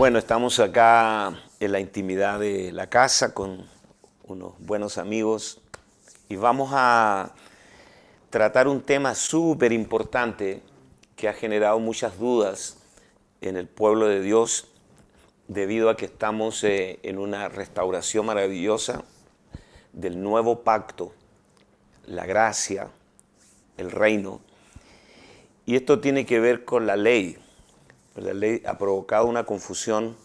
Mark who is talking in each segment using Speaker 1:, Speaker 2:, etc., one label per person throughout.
Speaker 1: Bueno, estamos acá en la intimidad de la casa con unos buenos amigos y vamos a tratar un tema súper importante que ha generado muchas dudas en el pueblo de Dios debido a que estamos en una restauración maravillosa del nuevo pacto, la gracia, el reino. Y esto tiene que ver con la ley. La ley ha provocado una confusión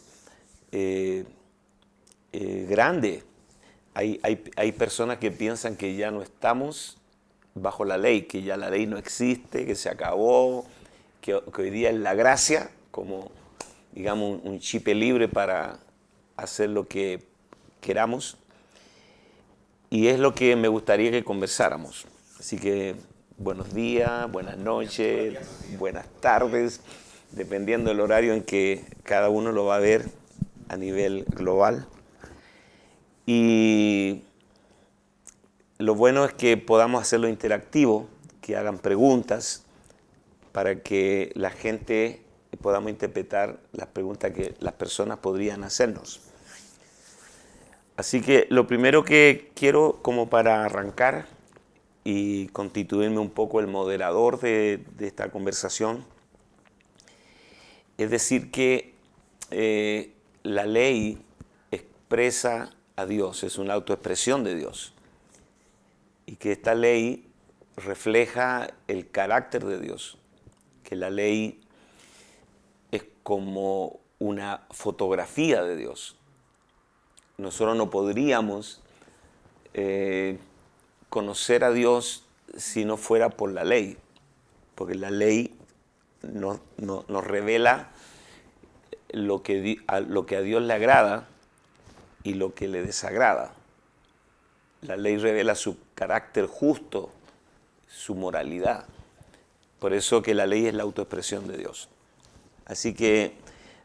Speaker 1: grande. Hay personas que piensan que ya no estamos bajo la ley, que ya la ley no existe, que se acabó, que hoy día es la gracia, como digamos un chip libre para hacer lo que queramos. Y es lo que me gustaría que conversáramos. Así que buenos días, buenas noches, buenas tardes, dependiendo del horario en que cada uno lo va a ver a nivel global. Y lo bueno es que podamos hacerlo interactivo, que hagan preguntas para que la gente podamos interpretar las preguntas que las personas podrían hacernos. Así que lo primero que quiero, como para arrancar y constituirme un poco el moderador de esta conversación, es decir que la ley expresa a Dios, es una autoexpresión de Dios, y que esta ley refleja el carácter de Dios, que la ley es como una fotografía de Dios. Nosotros no podríamos conocer a Dios si no fuera por la ley, porque la ley nos revela lo que a Dios le agrada y lo que le desagrada. La ley revela su carácter justo, su moralidad. Por eso que la ley es la autoexpresión de Dios. Así que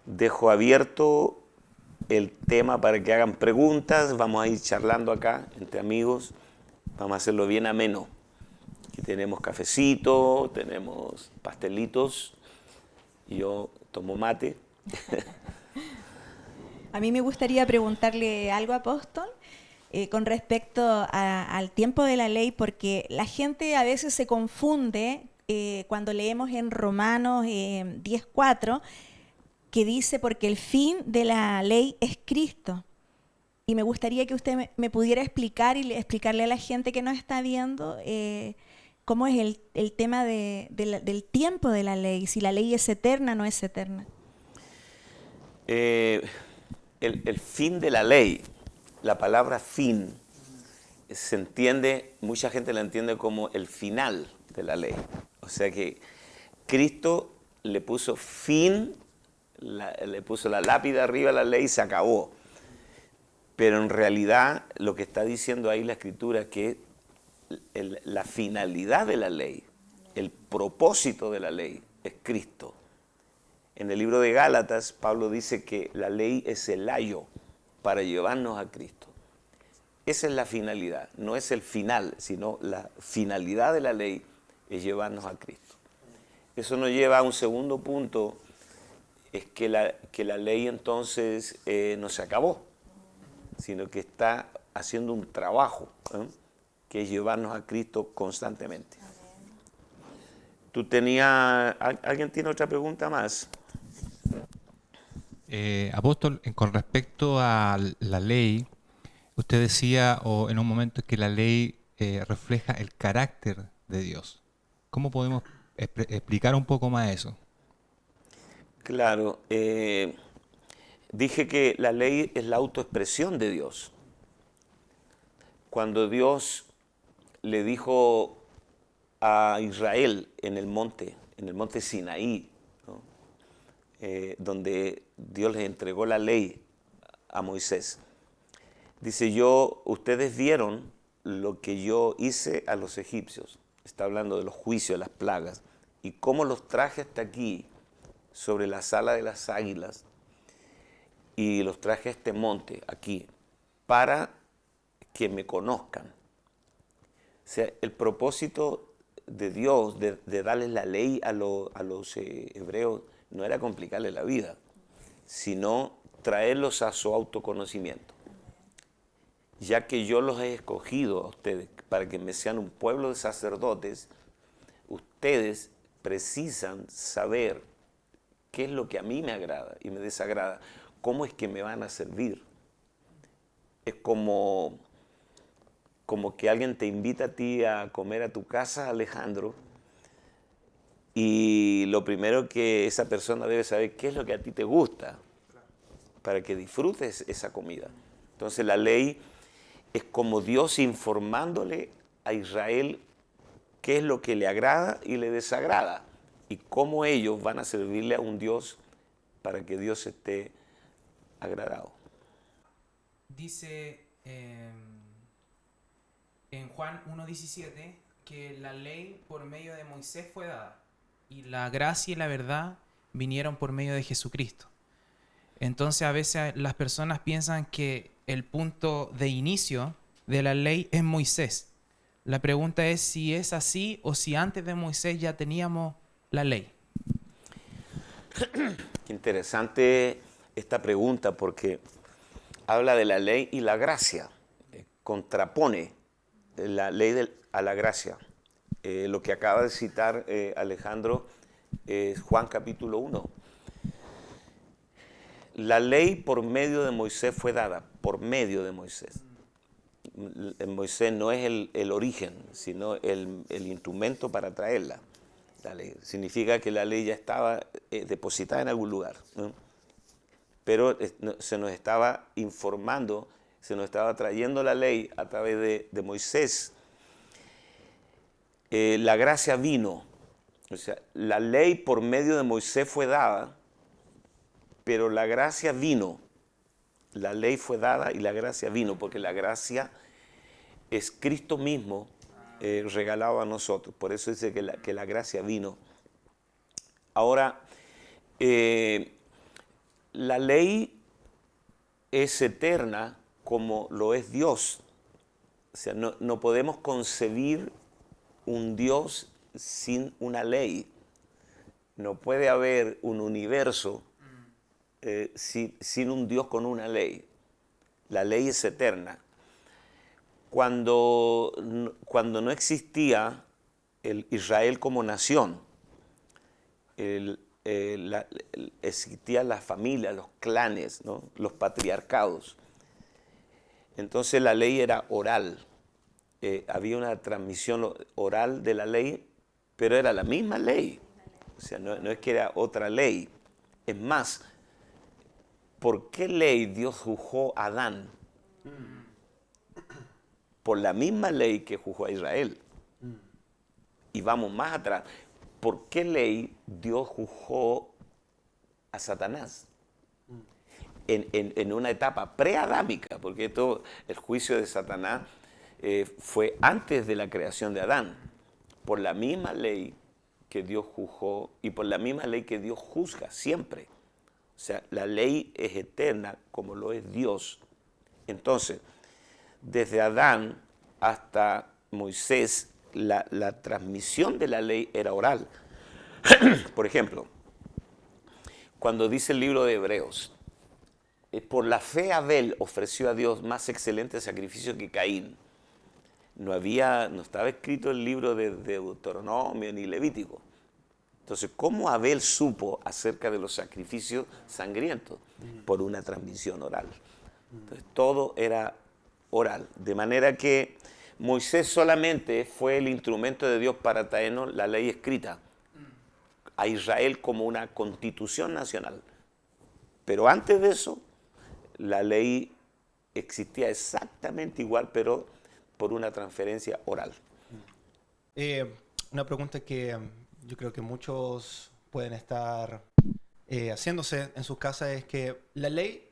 Speaker 1: dejo abierto el tema para que hagan preguntas. Vamos a ir charlando acá entre amigos. Vamos a hacerlo bien ameno. Aquí tenemos cafecito, tenemos pastelitos. Y yo tomo mate.
Speaker 2: A mí me gustaría preguntarle algo, apóstol, con respecto al tiempo de la ley, porque la gente a veces se confunde cuando leemos en Romanos 10:4, que dice, porque el fin de la ley es Cristo. Y me gustaría que usted me pudiera explicar y explicarle a la gente que nos está viendo cómo es el tema del tiempo de la ley, si la ley es eterna o no es eterna.
Speaker 1: Eh, el fin de la ley, la palabra fin, se entiende, mucha gente la entiende como el final de la ley. O sea que Cristo le puso fin, le puso la lápida arriba a la ley y se acabó. Pero en realidad lo que está diciendo ahí la Escritura es que la finalidad de la ley, el propósito de la ley es Cristo. En el libro de Gálatas, Pablo dice que la ley es el ayo para llevarnos a Cristo. Esa es la finalidad, no es el final, sino la finalidad de la ley es llevarnos a Cristo. Eso nos lleva a un segundo punto, es que la ley entonces no se acabó, sino que está haciendo un trabajo, que es llevarnos a Cristo constantemente. ¿Alguien tiene otra pregunta más?
Speaker 3: Apóstol, con respecto a la ley, usted decía o en un momento que la ley refleja el carácter de Dios. ¿Cómo podemos explicar un poco más eso?
Speaker 1: Claro, dije que la ley es la autoexpresión de Dios. Cuando Dios le dijo a Israel en el monte Sinaí, ¿no? Donde Dios les entregó la ley a Moisés, dice: ustedes vieron lo que yo hice a los egipcios. Está hablando de los juicios, de las plagas, y cómo los traje hasta aquí, sobre la sala de las águilas, y los traje a este monte, aquí, para que me conozcan. O sea, el propósito de Dios de darles la ley a los hebreos no era complicarles la vida, sino traerlos a su autoconocimiento. Ya que yo los he escogido a ustedes para que me sean un pueblo de sacerdotes, ustedes precisan saber qué es lo que a mí me agrada y me desagrada, cómo es que me van a servir. Es como que alguien te invita a ti a comer a tu casa, Alejandro, y lo primero que esa persona debe saber qué es lo que a ti te gusta para que disfrutes esa comida. Entonces la ley es como Dios informándole a Israel qué es lo que le agrada y le desagrada y cómo ellos van a servirle a un Dios para que Dios esté agradado.
Speaker 4: Dice en Juan 1:17 que la ley por medio de Moisés fue dada y la gracia y la verdad vinieron por medio de Jesucristo. Entonces a veces las personas piensan que el punto de inicio de la ley es Moisés. La pregunta es si es así o si antes de Moisés ya teníamos la ley.
Speaker 1: Qué interesante esta pregunta porque habla de la ley y la gracia, contrapone la ley a la gracia. Lo que acaba de citar Alejandro es Juan capítulo 1. La ley por medio de Moisés fue dada, por medio de Moisés. Moisés no es el origen, sino el instrumento para traerla. La ley significa que la ley ya estaba depositada en algún lugar, ¿no? Pero se nos estaba informando, se nos estaba trayendo la ley a través de Moisés. La gracia vino, o sea, la ley por medio de Moisés fue dada, pero la gracia vino. La ley fue dada y la gracia vino, porque la gracia es Cristo mismo regalado a nosotros. Por eso dice que la gracia vino. Ahora, la ley es eterna como lo es Dios. O sea, no podemos concebir un Dios sin una ley. No puede haber un universo sin un Dios con una ley. La ley es eterna. Cuando no existía el Israel como nación, existían las familias, los clanes, ¿no? Los patriarcados. Entonces la ley era oral. Había una transmisión oral de la ley, pero era la misma ley. O sea, no es que era otra ley. Es más, ¿por qué ley Dios juzgó a Adán? Por la misma ley que juzgó a Israel. Y vamos más atrás. ¿Por qué ley Dios juzgó a Satanás? En una etapa preadámica, porque el juicio de Satanás fue antes de la creación de Adán. Por la misma ley que Dios juzgó y por la misma ley que Dios juzga siempre. O sea, la ley es eterna como lo es Dios. Entonces, desde Adán hasta Moisés, la transmisión de la ley era oral. Por ejemplo, cuando dice el libro de Hebreos, por la fe Abel ofreció a Dios más excelente sacrificio que Caín. No estaba escrito el libro de Deuteronomio ni Levítico. Entonces, ¿cómo Abel supo acerca de los sacrificios sangrientos? Por una transmisión oral. Entonces, todo era oral. De manera que Moisés solamente fue el instrumento de Dios para traernos la ley escrita a Israel como una constitución nacional. Pero antes de eso, la ley existía exactamente igual, pero por una transferencia oral.
Speaker 5: Una pregunta que yo creo que muchos pueden estar haciéndose en sus casas es que la ley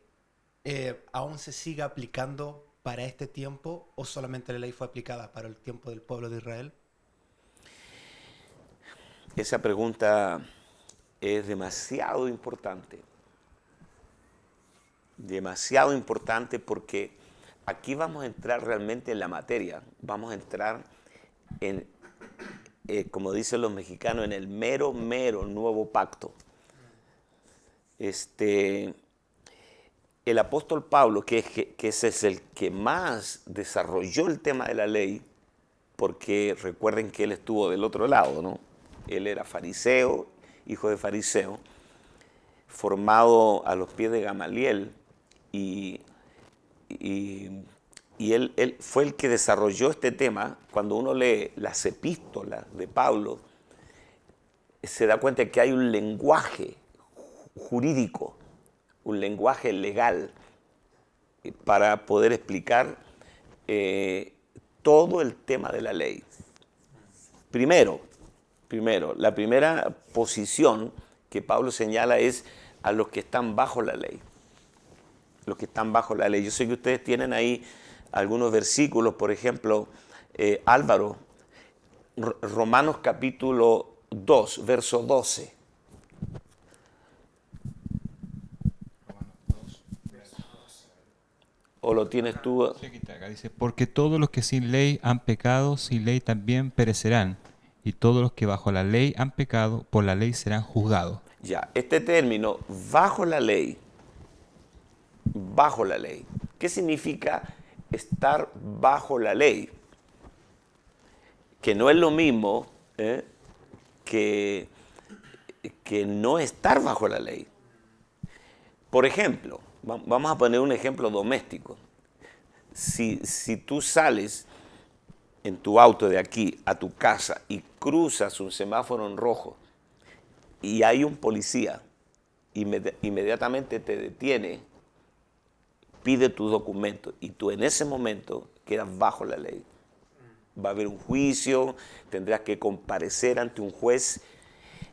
Speaker 5: aún se sigue aplicando para este tiempo o solamente la ley fue aplicada para el tiempo del pueblo de Israel.
Speaker 1: Esa pregunta es demasiado importante. Demasiado importante porque aquí vamos a entrar realmente en la materia. Vamos a entrar en, como dicen los mexicanos, en el mero nuevo pacto. el apóstol Pablo, que ese es el que más desarrolló el tema de la ley, porque recuerden que él estuvo del otro lado, ¿no? Él era fariseo, hijo de fariseo, formado a los pies de Gamaliel, y él fue el que desarrolló este tema. Cuando uno lee las epístolas de Pablo, se da cuenta que hay un lenguaje jurídico, un lenguaje legal para poder explicar todo el tema de la ley. Primero, la primera posición que Pablo señala es a los que están bajo la ley. Los que están bajo la ley. Yo sé que ustedes tienen ahí algunos versículos, por ejemplo, Álvaro, Romanos capítulo 2, verso 12. ¿O lo tienes tú?
Speaker 3: Sí, aquí está, acá dice, porque todos los que sin ley han pecado, sin ley también perecerán. Y todos los que bajo la ley han pecado, por la ley serán juzgados.
Speaker 1: Ya, este término, bajo la ley, ¿qué significa estar bajo la ley? Que no es lo mismo que no estar bajo la ley. Por ejemplo, vamos a poner un ejemplo doméstico. Si tú sales en tu auto de aquí a tu casa y cruzas un semáforo en rojo y hay un policía, inmediatamente te detiene, pide tus documentos y tú en ese momento quedas bajo la ley. Va a haber un juicio, tendrás que comparecer ante un juez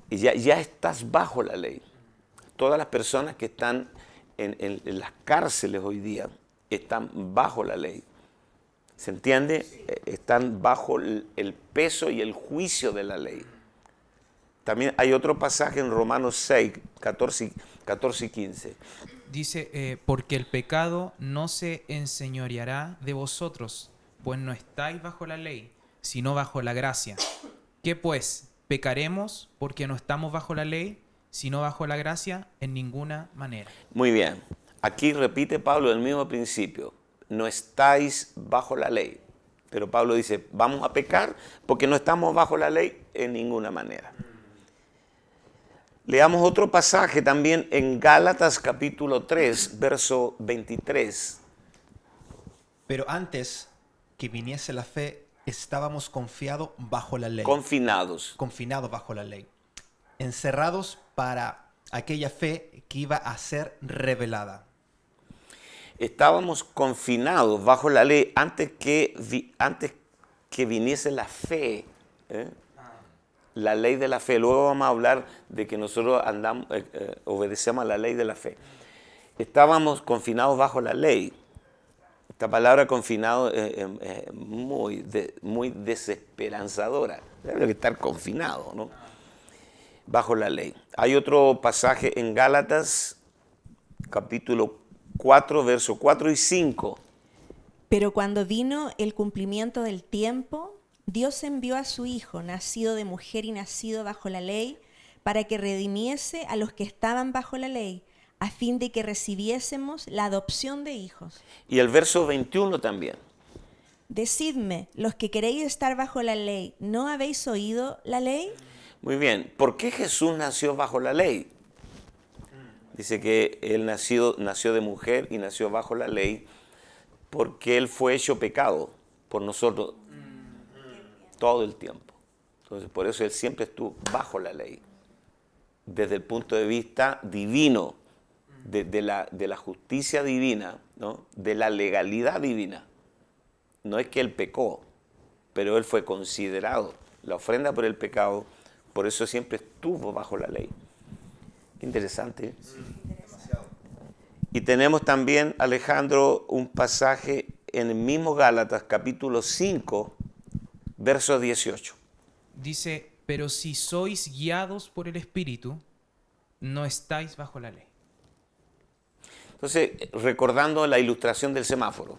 Speaker 1: y ya estás bajo la ley. Todas las personas que están en las cárceles hoy día están bajo la ley. ¿Se entiende? Sí. Están bajo el peso y el juicio de la ley. También hay otro pasaje en Romanos 6, 14 y 15.
Speaker 4: Dice, porque el pecado no se enseñoreará de vosotros, pues no estáis bajo la ley, sino bajo la gracia. ¿Qué pues? ¿Pecaremos porque no estamos bajo la ley, sino bajo la gracia? En ninguna manera.
Speaker 1: Muy bien. Aquí repite Pablo el mismo principio. No estáis bajo la ley. Pero Pablo dice, vamos a pecar porque no estamos bajo la ley en ninguna manera. Leamos otro pasaje también en Gálatas capítulo 3, verso 23.
Speaker 5: Pero antes que viniese la fe, estábamos confiados bajo la ley.
Speaker 1: Confinados
Speaker 5: bajo la ley. Encerrados para aquella fe que iba a ser revelada.
Speaker 1: Estábamos confinados bajo la ley antes que viniese la fe. La ley de la fe. Luego vamos a hablar de que nosotros obedecemos a la ley de la fe. Estábamos confinados bajo la ley. Esta palabra confinado es muy desesperanzadora. Debe que estar confinado, ¿no? Bajo la ley. Hay otro pasaje en Gálatas, capítulo 4, versos 4 y 5.
Speaker 2: Pero cuando vino el cumplimiento del tiempo, Dios envió a su Hijo, nacido de mujer y nacido bajo la ley, para que redimiese a los que estaban bajo la ley, a fin de que recibiésemos la adopción de hijos.
Speaker 1: Y el verso 21 también.
Speaker 2: Decidme, los que queréis estar bajo la ley, ¿no habéis oído la ley?
Speaker 1: Muy bien. ¿Por qué Jesús nació bajo la ley? Dice que él nació de mujer y nació bajo la ley porque él fue hecho pecado por nosotros todo el tiempo. Entonces, por eso él siempre estuvo bajo la ley. Desde el punto de vista divino, de la justicia divina, ¿no? De la legalidad divina. No es que él pecó, pero él fue considerado la ofrenda por el pecado, por eso siempre estuvo bajo la ley. Qué interesante. Y tenemos también, Alejandro, un pasaje en el mismo Gálatas, capítulo 5, verso 18.
Speaker 4: Dice, pero si sois guiados por el Espíritu, no estáis bajo la ley.
Speaker 1: Entonces, recordando la ilustración del semáforo,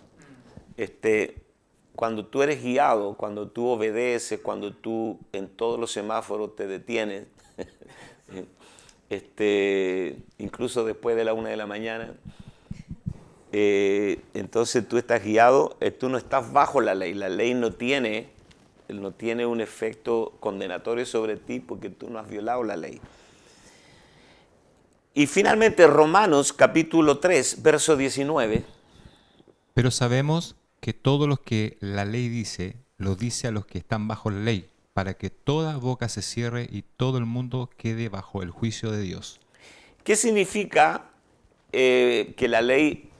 Speaker 1: cuando tú eres guiado, cuando tú obedeces, cuando tú en todos los semáforos te detienes, incluso después de la 1 de la mañana, entonces tú estás guiado, tú no estás bajo la ley no tiene un efecto condenatorio sobre ti porque tú no has violado la ley. Y finalmente Romanos capítulo 3, verso 19.
Speaker 3: Pero sabemos que todo lo que la ley dice, lo dice a los que están bajo la ley, para que toda boca se cierre y todo el mundo quede bajo el juicio de Dios.
Speaker 1: ¿Qué significa que la ley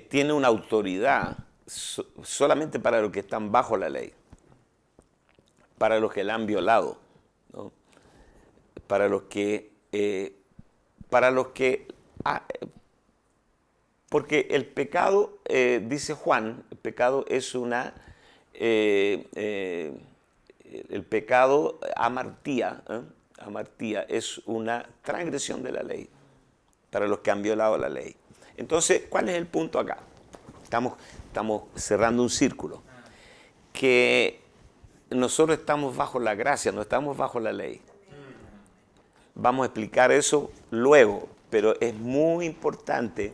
Speaker 1: tiene una autoridad solamente para los que están bajo la ley? Para los que la han violado, ¿no? Para los que porque el pecado, dice Juan, el pecado es el pecado amartía, es una transgresión de la ley para los que han violado la ley. Entonces, ¿cuál es el punto acá? Estamos cerrando un círculo. Que nosotros estamos bajo la gracia, no estamos bajo la ley. Vamos a explicar eso luego, pero es muy importante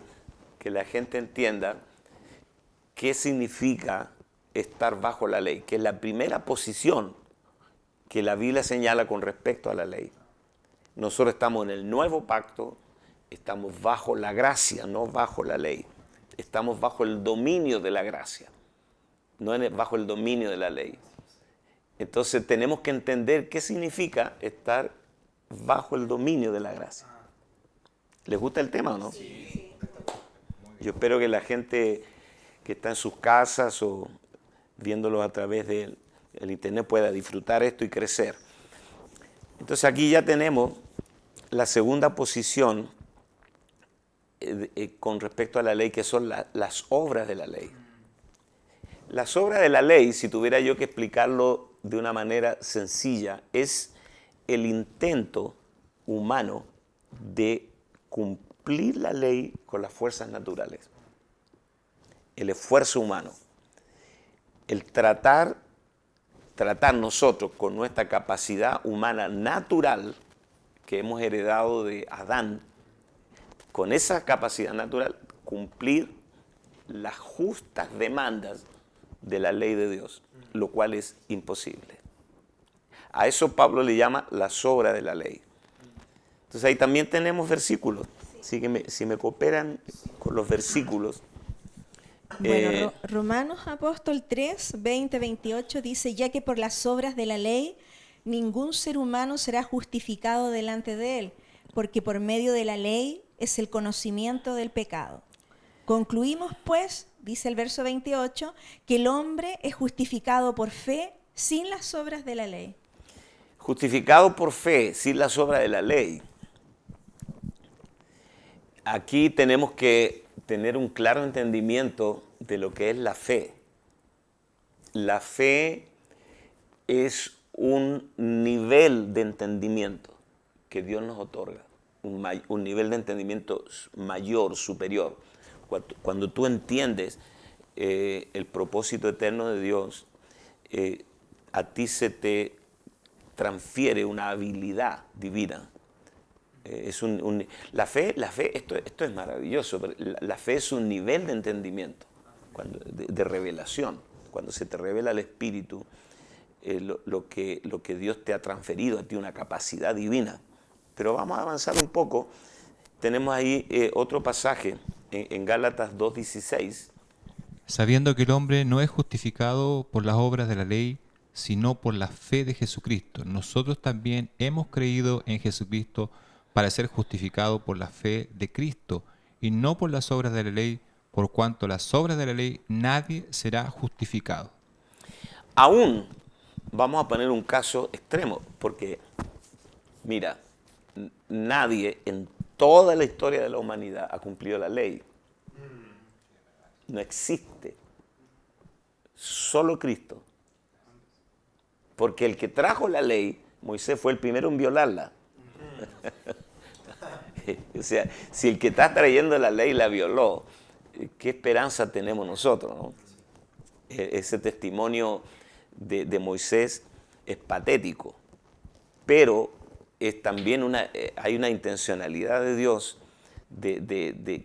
Speaker 1: que la gente entienda qué significa estar bajo la ley, que es la primera posición que la Biblia señala con respecto a la ley. Nosotros estamos en el nuevo pacto, estamos bajo la gracia, no bajo la ley. Estamos bajo el dominio de la gracia, no bajo el dominio de la ley. Entonces tenemos que entender qué significa estar bajo el dominio de la gracia. ¿Les gusta el tema o no? Sí. Yo espero que la gente que está en sus casas o viéndolo a través del internet pueda disfrutar esto y crecer. Entonces aquí ya tenemos la segunda posición con respecto a la ley, que son las obras de la ley. Las obras de la ley, si tuviera yo que explicarlo de una manera sencilla, es el intento humano de cumplir la ley con las fuerzas naturales. El esfuerzo humano. El tratar nosotros con nuestra capacidad humana natural que hemos heredado de Adán, con esa capacidad natural, cumplir las justas demandas de la ley de Dios, lo cual es imposible. A eso Pablo le llama las obras de la ley. Entonces ahí también tenemos versículos. Así que si me cooperan con los versículos.
Speaker 2: Bueno, Romanos apóstol 3, 20, 28 dice, ya que por las obras de la ley ningún ser humano será justificado delante de él, porque por medio de la ley es el conocimiento del pecado. Concluimos pues, dice el verso 28, que el hombre es justificado por fe sin las obras de la ley.
Speaker 1: Justificado por fe sin las obras de la ley. Aquí tenemos que tener un claro entendimiento de lo que es la fe. La fe es un nivel de entendimiento que Dios nos otorga, un nivel de entendimiento mayor, superior. Cuando tú entiendes el propósito eterno de Dios, a ti se te transfiere una habilidad divina. La fe, esto es maravilloso, pero la fe es un nivel de entendimiento, de revelación. Cuando se te revela el Espíritu, lo que Dios te ha transferido a ti, una capacidad divina. Pero vamos a avanzar un poco. Tenemos ahí otro pasaje en Gálatas 2:16.
Speaker 3: Sabiendo que el hombre no es justificado por las obras de la ley, sino por la fe de Jesucristo. Nosotros también hemos creído en Jesucristo para ser justificado por la fe de Cristo y no por las obras de la ley, por cuanto las obras de la ley nadie será justificado.
Speaker 1: Aún vamos a poner un caso extremo, porque mira, nadie en toda la historia de la humanidad ha cumplido la ley. No existe. Solo Cristo. Porque el que trajo la ley, Moisés, fue el primero en violarla. O sea, si el que está trayendo la ley la violó, ¿qué esperanza tenemos nosotros, no? Ese testimonio de Moisés es patético, pero es también hay una intencionalidad de Dios de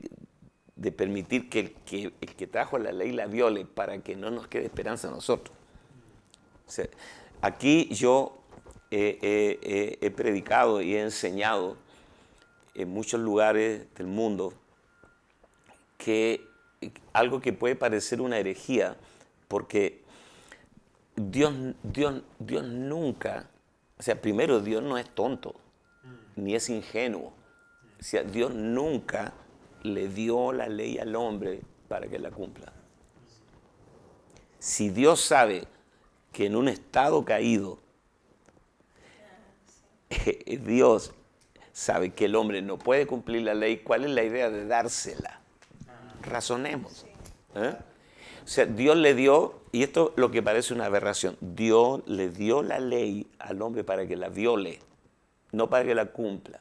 Speaker 1: de permitir que el que trajo la ley la viole para que no nos quede esperanza a nosotros. O sea, aquí yo he predicado y he enseñado en muchos lugares del mundo que algo que puede parecer una herejía, porque Dios nunca, o sea, primero Dios no es tonto, ni es ingenuo. O sea, Dios nunca le dio la ley al hombre para que la cumpla. Si Dios sabe que en un estado caído, Dios sabe que el hombre no puede cumplir la ley, ¿cuál es la idea de dársela? Razonemos. O sea, Dios le dio, y esto es lo que parece una aberración, Dios le dio la ley al hombre para que la viole, no para que la cumpla.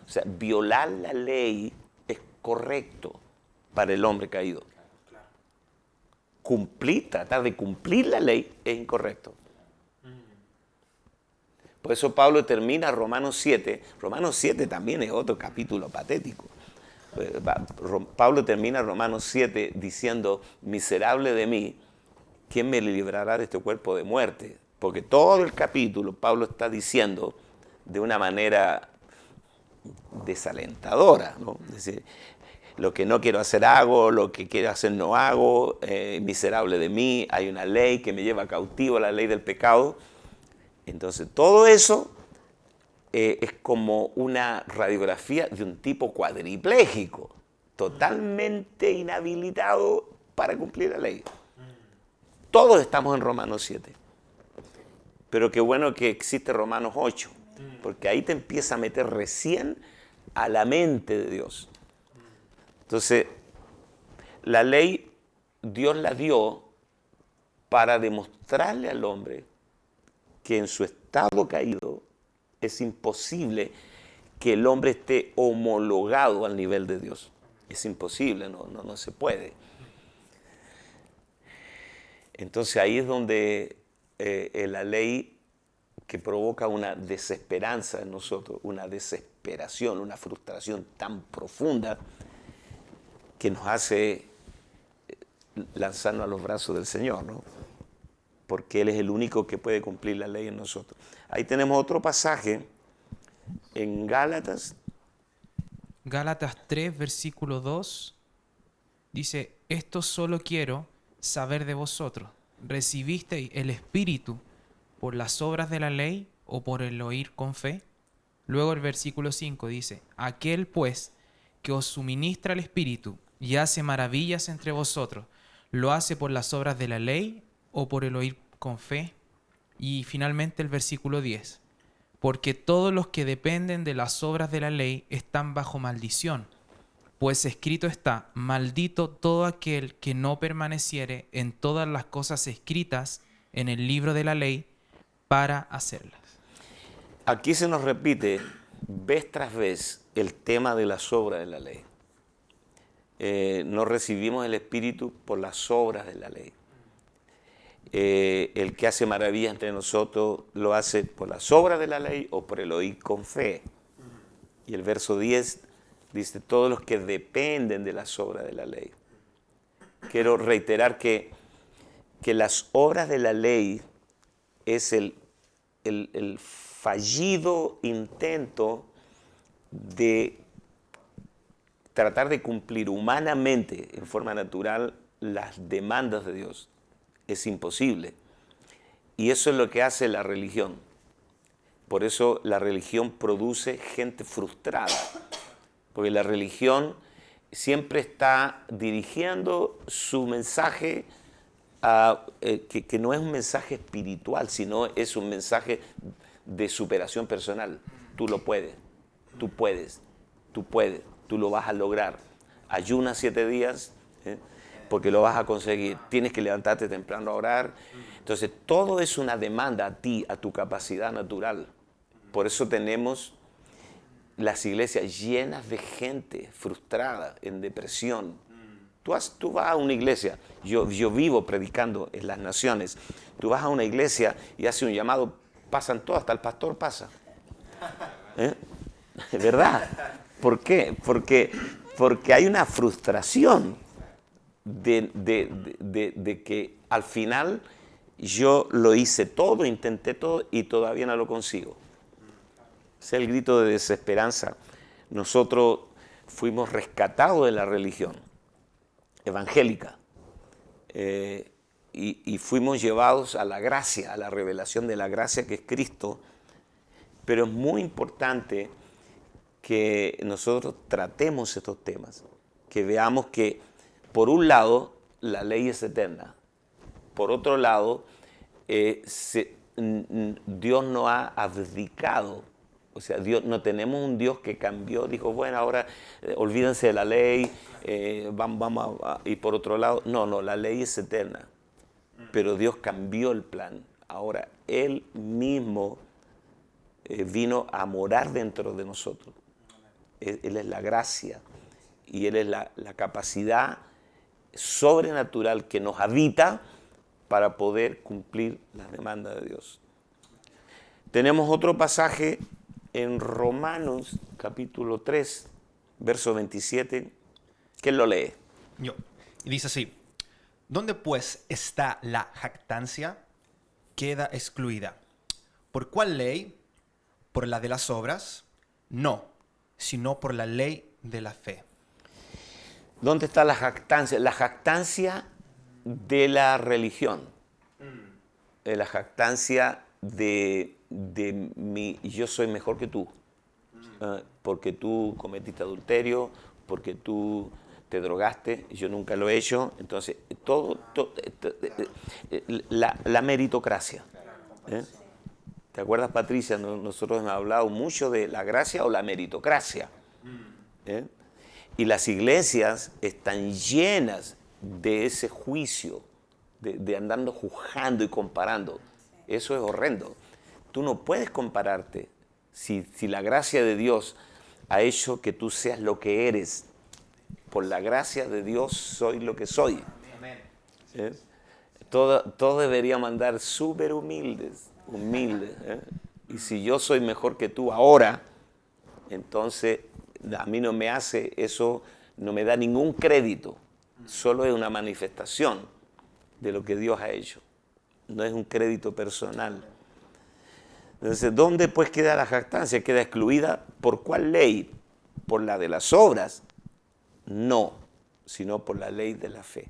Speaker 1: O sea, violar la ley es correcto para el hombre caído. Tratar de cumplir la ley es incorrecto. Por eso Pablo termina Romanos 7. Romanos 7 también es otro capítulo patético. Pablo termina Romanos 7 diciendo, miserable de mí, ¿quién me librará de este cuerpo de muerte? Porque todo el capítulo Pablo está diciendo de una manera desalentadora, ¿no? Es decir, lo que no quiero hacer hago, lo que quiero hacer no hago, miserable de mí, hay una ley que me lleva cautivo, la ley del pecado. Entonces todo eso es como una radiografía de un tipo cuadripléjico, totalmente inhabilitado para cumplir la ley. Todos estamos en Romanos 7. Pero qué bueno que existe Romanos 8, porque ahí te empieza a meter recién a la mente de Dios. Entonces, la ley Dios la dio para demostrarle al hombre que en su estado caído es imposible que el hombre esté homologado al nivel de Dios. Es imposible, no se puede. Entonces ahí es donde la ley que provoca una desesperanza en nosotros, una desesperación, una frustración tan profunda que nos hace lanzarnos a los brazos del Señor, ¿no? Porque Él es el único que puede cumplir la ley en nosotros. Ahí tenemos otro pasaje en Gálatas.
Speaker 4: Gálatas 3, versículo 2, dice, esto solo quiero saber de vosotros. ¿Recibisteis el Espíritu por las obras de la ley o por el oír con fe? Luego el versículo 5 dice, aquel pues que os suministra el Espíritu y hace maravillas entre vosotros, ¿lo hace por las obras de la ley o por el oír con fe? Y finalmente el versículo 10, porque todos los que dependen de las obras de la ley están bajo maldición, pues escrito está, maldito todo aquel que no permaneciere en todas las cosas escritas en el libro de la ley para hacerlas.
Speaker 1: Aquí se nos repite vez tras vez el tema de las obras de la ley. No recibimos el Espíritu por las obras de la ley. El que hace maravillas entre nosotros lo hace por las obras de la ley o por el oír con fe. Y el verso 10 dice, todos los que dependen de las obras de la ley. Quiero reiterar que las obras de la ley es el fallido intento de tratar de cumplir humanamente, en forma natural, las demandas de Dios. Es imposible. Y eso es lo que hace la religión. Por eso la religión produce gente frustrada. Porque la religión siempre está dirigiendo su mensaje que no es un mensaje espiritual, sino es un mensaje de superación personal. Tú lo puedes, tú puedes, tú puedes, tú lo vas a lograr. Ayuna 7 días, porque lo vas a conseguir. Tienes que levantarte temprano a orar. Entonces, todo es una demanda a ti, a tu capacidad natural. Por eso tenemos las iglesias llenas de gente frustrada, en depresión. Tú vas a una iglesia, yo vivo predicando en las naciones, tú vas a una iglesia y haces un llamado, pasan todos, hasta el pastor pasa. ¿Verdad? ¿Por qué? Porque Porque hay una frustración de que al final yo lo hice todo, intenté todo y todavía no lo consigo. Ese es el grito de desesperanza. Nosotros fuimos rescatados de la religión evangélica y fuimos llevados a la gracia, a la revelación de la gracia que es Cristo. Pero es muy importante que nosotros tratemos estos temas, que veamos que por un lado la ley es eterna, por otro lado Dios no ha abdicado. O sea, no tenemos un Dios que cambió, dijo, bueno, ahora olvídense de la ley, vamos y por otro lado, no, la ley es eterna, pero Dios cambió el plan. Ahora, Él mismo vino a morar dentro de nosotros. Él es la gracia y Él es la capacidad sobrenatural que nos habita para poder cumplir las demandas de Dios. Tenemos otro pasaje en Romanos capítulo 3, verso 27. ¿Quién lo lee?
Speaker 5: Yo. Y dice así: ¿Dónde pues está la jactancia? Queda excluida. ¿Por cuál ley? ¿Por la de las obras? No, sino por la ley de la fe.
Speaker 1: ¿Dónde está la jactancia? La jactancia de la religión. La jactancia de yo soy mejor que tú. Porque tú cometiste adulterio, porque tú te drogaste, yo nunca lo he hecho. Entonces, la meritocracia. ¿Te acuerdas, Patricia? Nosotros hemos hablado mucho de la gracia o la meritocracia. Y las iglesias están llenas de ese juicio, de andando juzgando y comparando. Eso es horrendo. Tú no puedes compararte si la gracia de Dios ha hecho que tú seas lo que eres. Por la gracia de Dios soy lo que soy. Todos deberíamos andar súper humildes. Y si yo soy mejor que tú ahora, entonces a mí no me hace eso, no me da ningún crédito. Solo es una manifestación de lo que Dios ha hecho. No es un crédito personal. Entonces, ¿dónde pues queda la jactancia? ¿Queda excluida por cuál ley? ¿Por la de las obras? No, sino por la ley de la fe.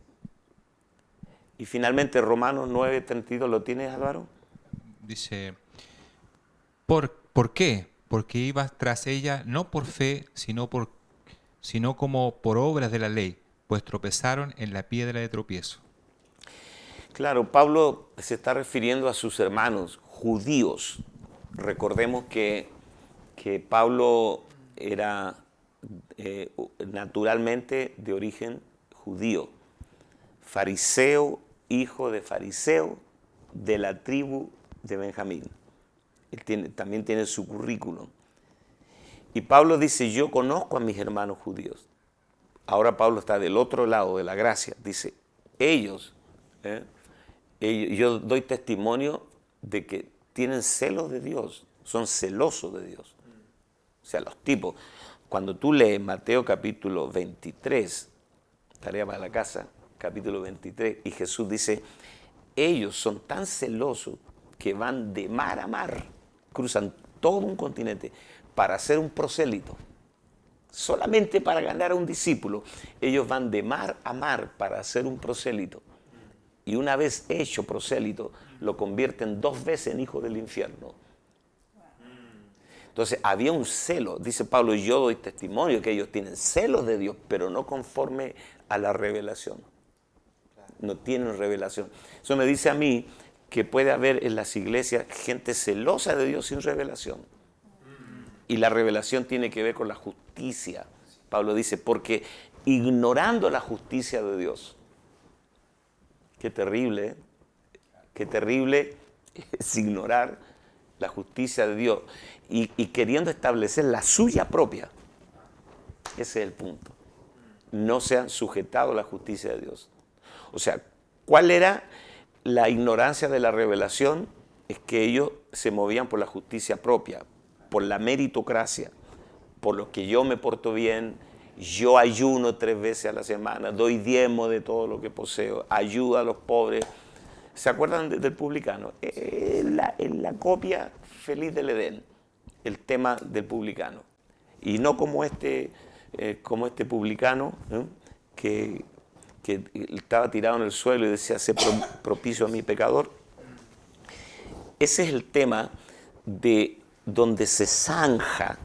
Speaker 1: Y finalmente Romanos 9:32, ¿lo tienes, Álvaro?
Speaker 3: Dice, ¿por qué? Porque ibas tras ella no por fe, sino como por obras de la ley, pues tropezaron en la piedra de tropiezo.
Speaker 1: Claro, Pablo se está refiriendo a sus hermanos judíos. Recordemos que Pablo era naturalmente de origen judío, fariseo, hijo de fariseo, de la tribu de Benjamín. Él también tiene su currículum. Y Pablo dice, yo conozco a mis hermanos judíos. Ahora Pablo está del otro lado de la gracia. Dice, ellos, yo doy testimonio de que tienen celos de Dios, son celosos de Dios. O sea, los tipos, cuando tú lees Mateo capítulo 23, tarea para la casa, capítulo 23, y Jesús dice, ellos son tan celosos que van de mar a mar, cruzan todo un continente para ser un prosélito. Solamente para ganar a un discípulo, ellos van de mar a mar para ser un prosélito. Y una vez hecho prosélito, lo convierten 2 veces en hijo del infierno. Entonces había un celo, dice Pablo, yo doy testimonio que ellos tienen celos de Dios, pero no conforme a la revelación. No tienen revelación. Eso me dice a mí que puede haber en las iglesias gente celosa de Dios sin revelación. Y la revelación tiene que ver con la justicia. Pablo dice, porque ignorando la justicia de Dios. Qué terrible, ¿eh? Qué terrible es ignorar la justicia de Dios y queriendo establecer la suya propia. Ese es el punto. No se han sujetado a la justicia de Dios. O sea, ¿cuál era la ignorancia de la revelación? Es que ellos se movían por la justicia propia, por la meritocracia, por lo que yo me porto bien yo ayuno 3 veces a la semana, doy diezmo de todo lo que poseo, ayudo a los pobres. ¿Se acuerdan del publicano? En la copia feliz del Edén, el tema del publicano. Y no como este publicano, ¿no? que estaba tirado en el suelo y decía, sé propicio a mi pecador. Ese es el tema de donde se zanja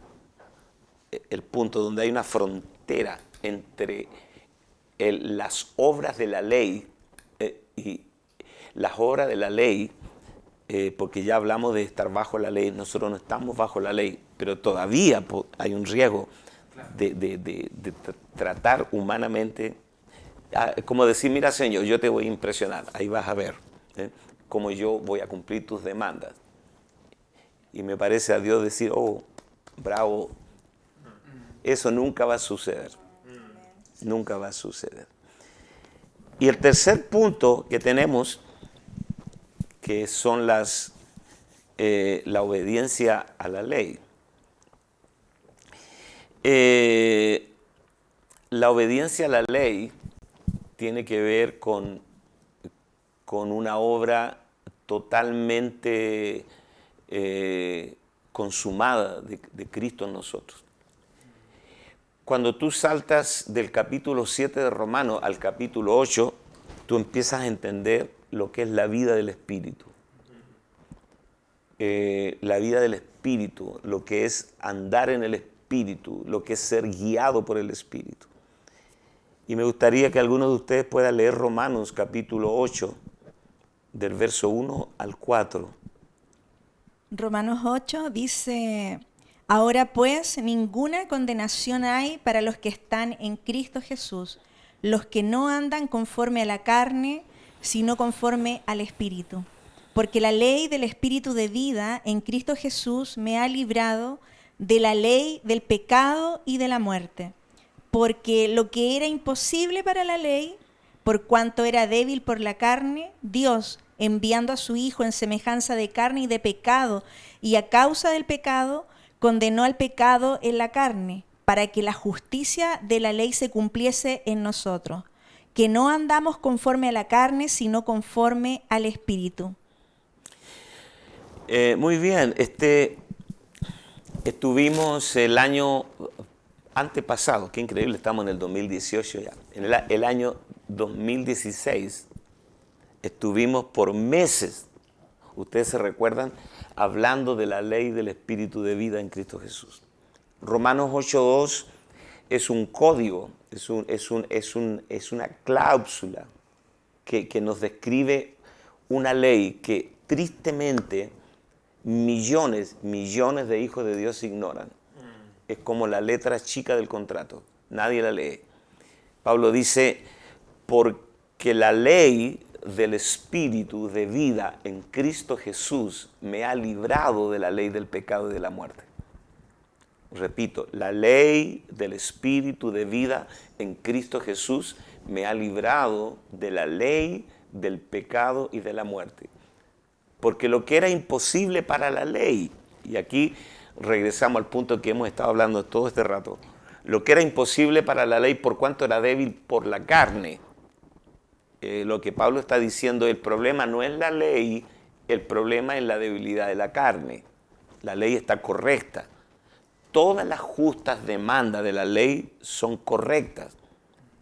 Speaker 1: el punto, donde hay una frontera entre las obras de la ley y las obras de la ley, porque ya hablamos de estar bajo la ley, nosotros no estamos bajo la ley, pero todavía hay un riesgo de tratar humanamente, como decir, mira Señor, yo te voy a impresionar, ahí vas a ver cómo yo voy a cumplir tus demandas. Y me parece a Dios decir, oh, bravo, eso nunca va a suceder, nunca va a suceder. Y el tercer punto que tenemos, que son la obediencia a la ley. La obediencia a la ley tiene que ver con una obra totalmente consumada de Cristo en nosotros. Cuando tú saltas del capítulo 7 de Romanos al capítulo 8, tú empiezas a entender lo que es la vida del Espíritu. La vida del Espíritu, lo que es andar en el Espíritu, lo que es ser guiado por el Espíritu. Y me gustaría que alguno de ustedes pueda leer Romanos capítulo 8, del verso 1 al 4.
Speaker 2: Romanos 8 dice, ahora pues ninguna condenación hay para los que están en Cristo Jesús, los que no andan conforme a la carne, sino conforme al Espíritu. Porque la ley del Espíritu de vida en Cristo Jesús me ha librado de la ley del pecado y de la muerte. Porque lo que era imposible para la ley, por cuanto era débil por la carne, Dios, enviando a su Hijo en semejanza de carne y de pecado, y a causa del pecado, condenó al pecado en la carne, para que la justicia de la ley se cumpliese en nosotros, que no andamos conforme a la carne, sino conforme al Espíritu.
Speaker 1: Muy bien, estuvimos el año antepasado, qué increíble, estamos en el 2018 ya, en el año 2016 estuvimos por meses, ustedes se recuerdan, hablando de la ley del Espíritu de vida en Cristo Jesús. Romanos 8.2 es un código, es una cláusula que nos describe una ley que tristemente millones de hijos de Dios ignoran. Es como la letra chica del contrato, nadie la lee. Pablo dice, porque la ley del Espíritu de vida en Cristo Jesús me ha librado de la ley del pecado y de la muerte. Repito, la ley del Espíritu de vida en Cristo Jesús me ha librado de la ley del pecado y de la muerte. Porque lo que era imposible para la ley, y aquí regresamos al punto que hemos estado hablando todo este rato, lo que era imposible para la ley por cuanto era débil por la carne. Lo que Pablo está diciendo, el problema no es la ley, el problema es la debilidad de la carne. La ley está correcta. Todas las justas demandas de la ley son correctas.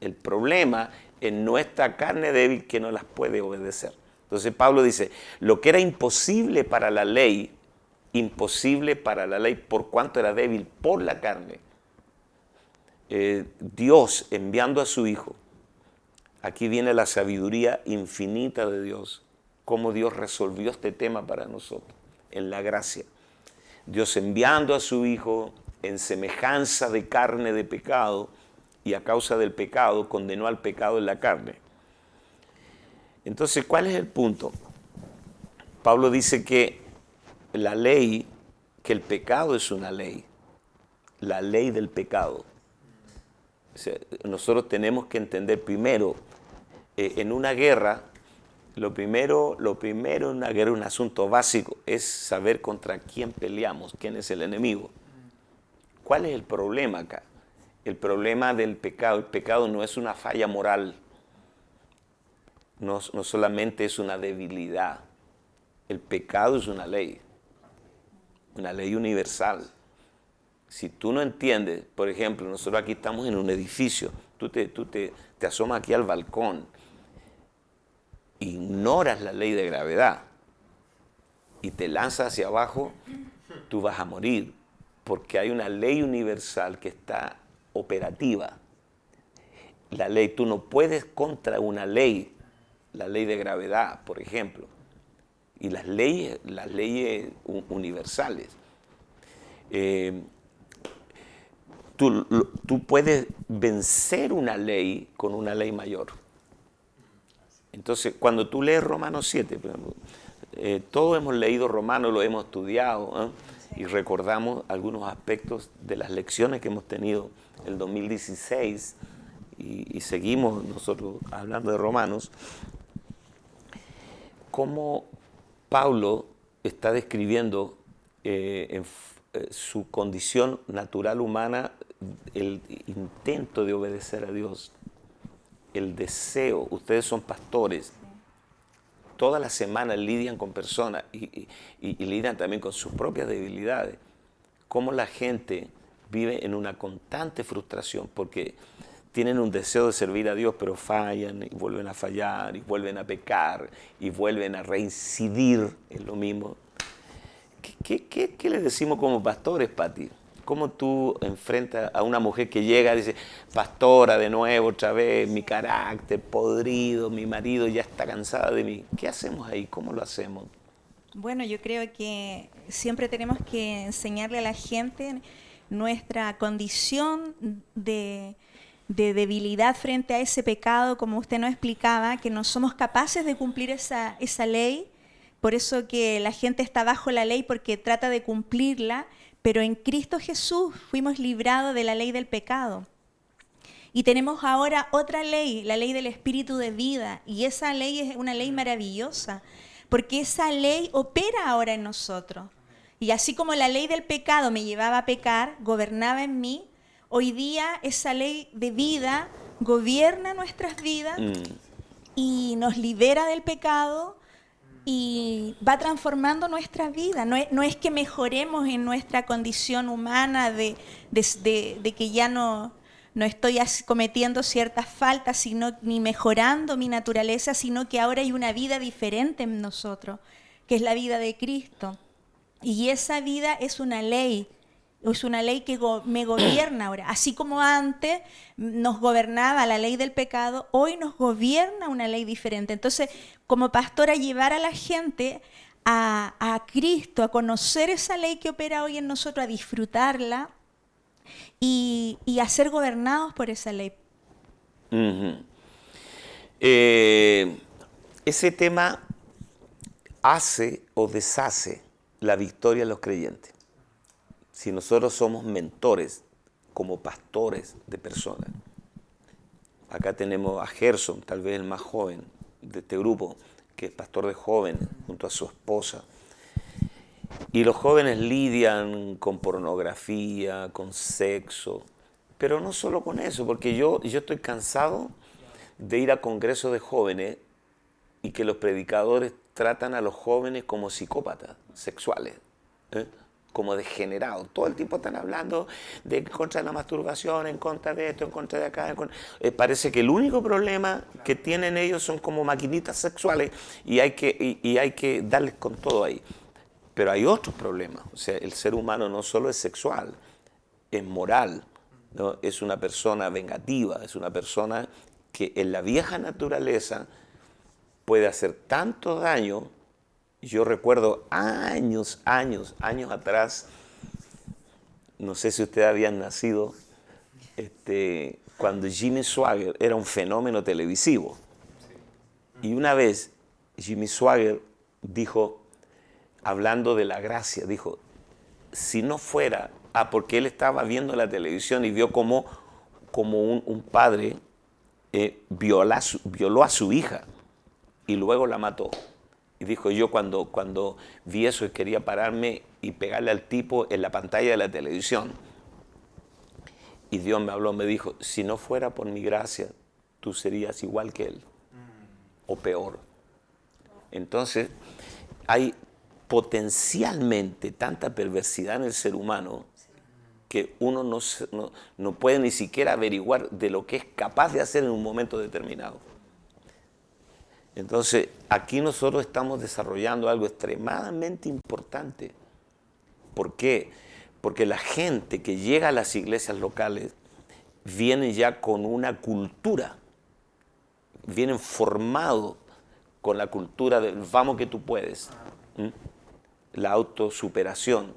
Speaker 1: El problema es nuestra carne débil que no las puede obedecer. Entonces Pablo dice, lo que era imposible para la ley por cuanto era débil por la carne. Dios enviando a su Hijo, aquí viene la sabiduría infinita de Dios, cómo Dios resolvió este tema para nosotros, en la gracia. Dios enviando a su Hijo en semejanza de carne de pecado, y a causa del pecado condenó al pecado en la carne. Entonces, ¿cuál es el punto? Pablo dice que la ley, que el pecado es una ley, la ley del pecado. O sea, nosotros tenemos que entender primero, en una guerra, lo primero en una guerra, un asunto básico, es saber contra quién peleamos, quién es el enemigo. ¿Cuál es el problema acá? El problema del pecado, el pecado no es una falla moral, no solamente es una debilidad. El pecado es una ley universal. Si tú no entiendes, por ejemplo, nosotros aquí estamos en un edificio, tú te asomas aquí al balcón, ignoras la ley de gravedad y te lanzas hacia abajo, tú vas a morir, porque hay una ley universal que está operativa. La ley, tú no puedes contra una ley, la ley de gravedad, por ejemplo, y las leyes universales. Tú puedes vencer una ley con una ley mayor. Entonces, cuando tú lees Romanos 7, todos hemos leído Romanos, lo hemos estudiado, y recordamos algunos aspectos de las lecciones que hemos tenido el 2016 y seguimos nosotros hablando de Romanos, cómo Pablo está describiendo en su condición natural humana, el intento de obedecer a Dios, el deseo. Ustedes son pastores, todas las semanas lidian con personas y lidian también con sus propias debilidades. Cómo la gente vive en una constante frustración porque tienen un deseo de servir a Dios, pero fallan y vuelven a fallar y vuelven a pecar y vuelven a reincidir en lo mismo. ¿Qué les decimos como pastores, Pati? ¿Cómo tú enfrentas a una mujer que llega y dice, pastora, de nuevo, otra vez, mi carácter podrido, mi marido ya está cansado de mí? ¿Qué hacemos ahí? ¿Cómo lo hacemos?
Speaker 2: Bueno, yo creo que siempre tenemos que enseñarle a la gente nuestra condición de debilidad frente a ese pecado, como usted nos explicaba, que no somos capaces de cumplir esa ley. Por eso que la gente está bajo la ley, porque trata de cumplirla, pero en Cristo Jesús fuimos librados de la ley del pecado. Y tenemos ahora otra ley, la ley del Espíritu de vida, y esa ley es una ley maravillosa, porque esa ley opera ahora en nosotros. Y así como la ley del pecado me llevaba a pecar, gobernaba en mí, hoy día esa ley de vida gobierna nuestras vidas y nos libera del pecado y va transformando nuestra vida. No es que mejoremos en nuestra condición humana de que ya no estoy cometiendo ciertas faltas, ni mejorando mi naturaleza, sino que ahora hay una vida diferente en nosotros, que es la vida de Cristo. Y esa vida es una ley que me gobierna ahora. Así como antes nos gobernaba la ley del pecado, hoy nos gobierna una ley diferente. Entonces, como pastora, llevar a la gente a Cristo, a conocer esa ley que opera hoy en nosotros, a disfrutarla y a ser gobernados por esa ley.
Speaker 1: Ese tema hace o deshace la victoria de los creyentes. Si nosotros somos mentores, como pastores de personas. Acá tenemos a Gerson, tal vez el más joven de este grupo, que es pastor de jóvenes, junto a su esposa. Y los jóvenes lidian con pornografía, con sexo, pero no solo con eso, porque yo estoy cansado de ir a congresos de jóvenes y que los predicadores tratan a los jóvenes como psicópatas sexuales, como degenerados. Todo el tiempo están hablando en contra de la masturbación, en contra de esto, en contra de acá. Parece que el único problema que tienen ellos son como maquinitas sexuales y hay que darles con todo ahí. Pero hay otros problemas. O sea, el ser humano no solo es sexual, es moral, ¿no? Es una persona vengativa, es una persona que en la vieja naturaleza puede hacer tanto daño. Yo recuerdo años atrás, no sé si ustedes habían nacido, cuando Jimmy Swaggart era un fenómeno televisivo. Y una vez Jimmy Swaggart dijo, hablando de la gracia, dijo, si no fuera, porque él estaba viendo la televisión y vio como un padre violó a su hija y luego la mató. Y dijo, yo cuando vi eso quería pararme y pegarle al tipo en la pantalla de la televisión. Y Dios me habló, me dijo, si no fuera por mi gracia, tú serías igual que él, o peor. Entonces, hay potencialmente tanta perversidad en el ser humano que uno no puede ni siquiera averiguar de lo que es capaz de hacer en un momento determinado. Entonces, aquí nosotros estamos desarrollando algo extremadamente importante. ¿Por qué? Porque la gente que llega a las iglesias locales viene ya con una cultura, vienen formados con la cultura de vamos que tú puedes, la autosuperación,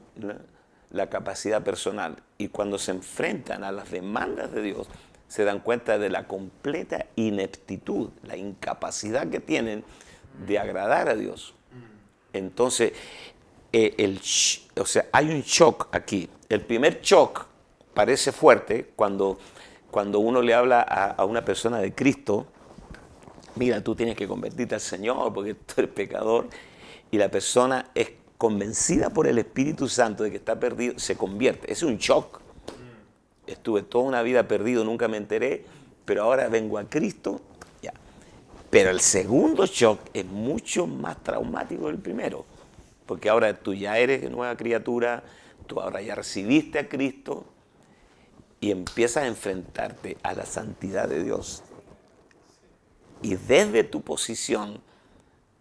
Speaker 1: la capacidad personal. Y cuando se enfrentan a las demandas de Dios, se dan cuenta de la completa ineptitud, la incapacidad que tienen de agradar a Dios. Entonces, hay un shock aquí. El primer shock parece fuerte cuando uno le habla a una persona de Cristo, mira, tú tienes que convertirte al Señor porque tú eres pecador, y la persona es convencida por el Espíritu Santo de que está perdido, se convierte. Es un shock. Estuve toda una vida perdido, nunca me enteré, pero ahora vengo a Cristo. Ya. Pero el segundo shock es mucho más traumático que el primero, porque ahora tú ya eres nueva criatura, tú ahora ya recibiste a Cristo y empiezas a enfrentarte a la santidad de Dios. Y desde tu posición,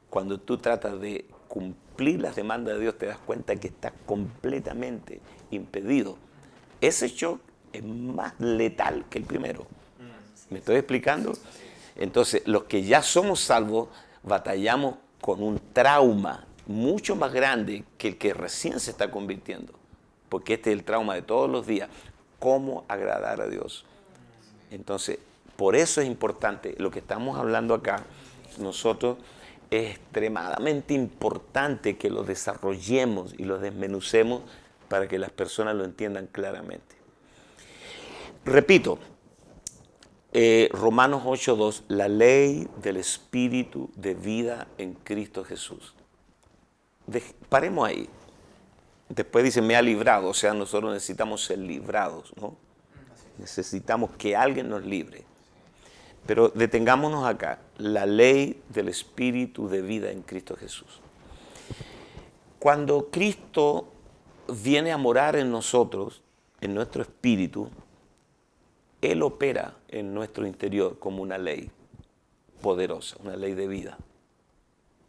Speaker 1: cuando tú tratas de cumplir las demandas de Dios, te das cuenta que estás completamente impedido. Ese shock es más letal que el primero. ¿Me estoy explicando? Entonces, los que ya somos salvos, batallamos con un trauma mucho más grande que el que recién se está convirtiendo. Porque este es el trauma de todos los días. ¿Cómo agradar a Dios? Entonces, por eso es importante lo que estamos hablando acá. Nosotros es extremadamente importante que lo desarrollemos y lo desmenucemos para que las personas lo entiendan claramente. Repito, Romanos 8:2, la ley del Espíritu de vida en Cristo Jesús. Paremos ahí. Después dice, me ha librado, o sea, nosotros necesitamos ser librados, ¿no? Necesitamos que alguien nos libre. Pero detengámonos acá, la ley del Espíritu de vida en Cristo Jesús. Cuando Cristo viene a morar en nosotros, en nuestro espíritu, Él opera en nuestro interior como una ley poderosa, una ley de vida.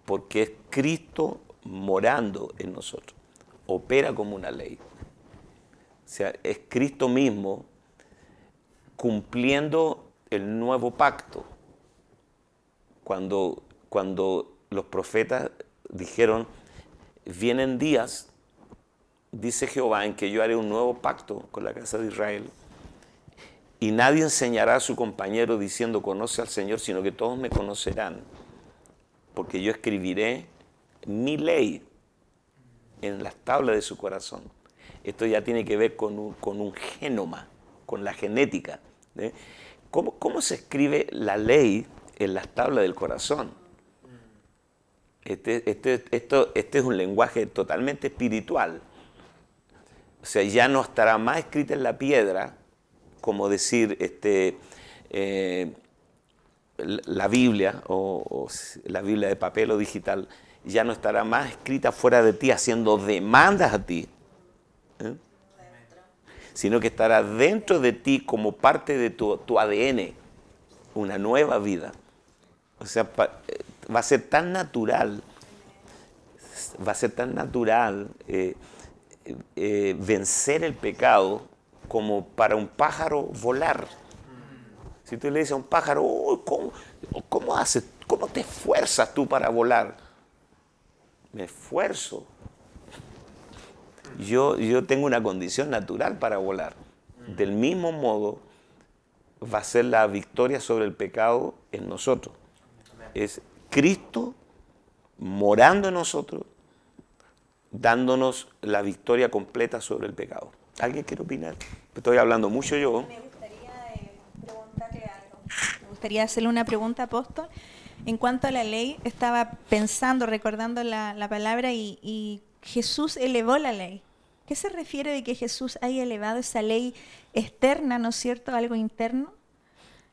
Speaker 1: Porque es Cristo morando en nosotros. Opera como una ley. O sea, es Cristo mismo cumpliendo el nuevo pacto. Cuando los profetas dijeron, vienen días, dice Jehová, en que yo haré un nuevo pacto con la casa de Israel, y nadie enseñará a su compañero diciendo, conoce al Señor, sino que todos me conocerán, porque yo escribiré mi ley en las tablas de su corazón. Esto ya tiene que ver con un genoma, con la genética. ¿Cómo se escribe la ley en las tablas del corazón? Este es un lenguaje totalmente espiritual. O sea, ya no estará más escrita en la piedra, como decir la Biblia, o la Biblia de papel o digital, ya no estará más escrita fuera de ti, haciendo demandas a ti, sino que estará dentro de ti como parte de tu ADN, una nueva vida. O sea, va a ser tan natural vencer el pecado como para un pájaro volar. Si tú le dices a un pájaro, ¿cómo haces? ¿Cómo te esfuerzas tú para volar? Me esfuerzo. Yo tengo una condición natural para volar. Del mismo modo va a ser la victoria sobre el pecado en nosotros. Es Cristo morando en nosotros, dándonos la victoria completa sobre el pecado. ¿Alguien quiere opinar? Estoy hablando mucho yo.
Speaker 2: Me gustaría preguntarle algo. Me gustaría hacerle una pregunta, apóstol. En cuanto a la ley, estaba pensando, recordando la palabra y Jesús elevó la ley. ¿Qué se refiere de que Jesús haya elevado esa ley externa, ¿no es cierto?, a algo interno?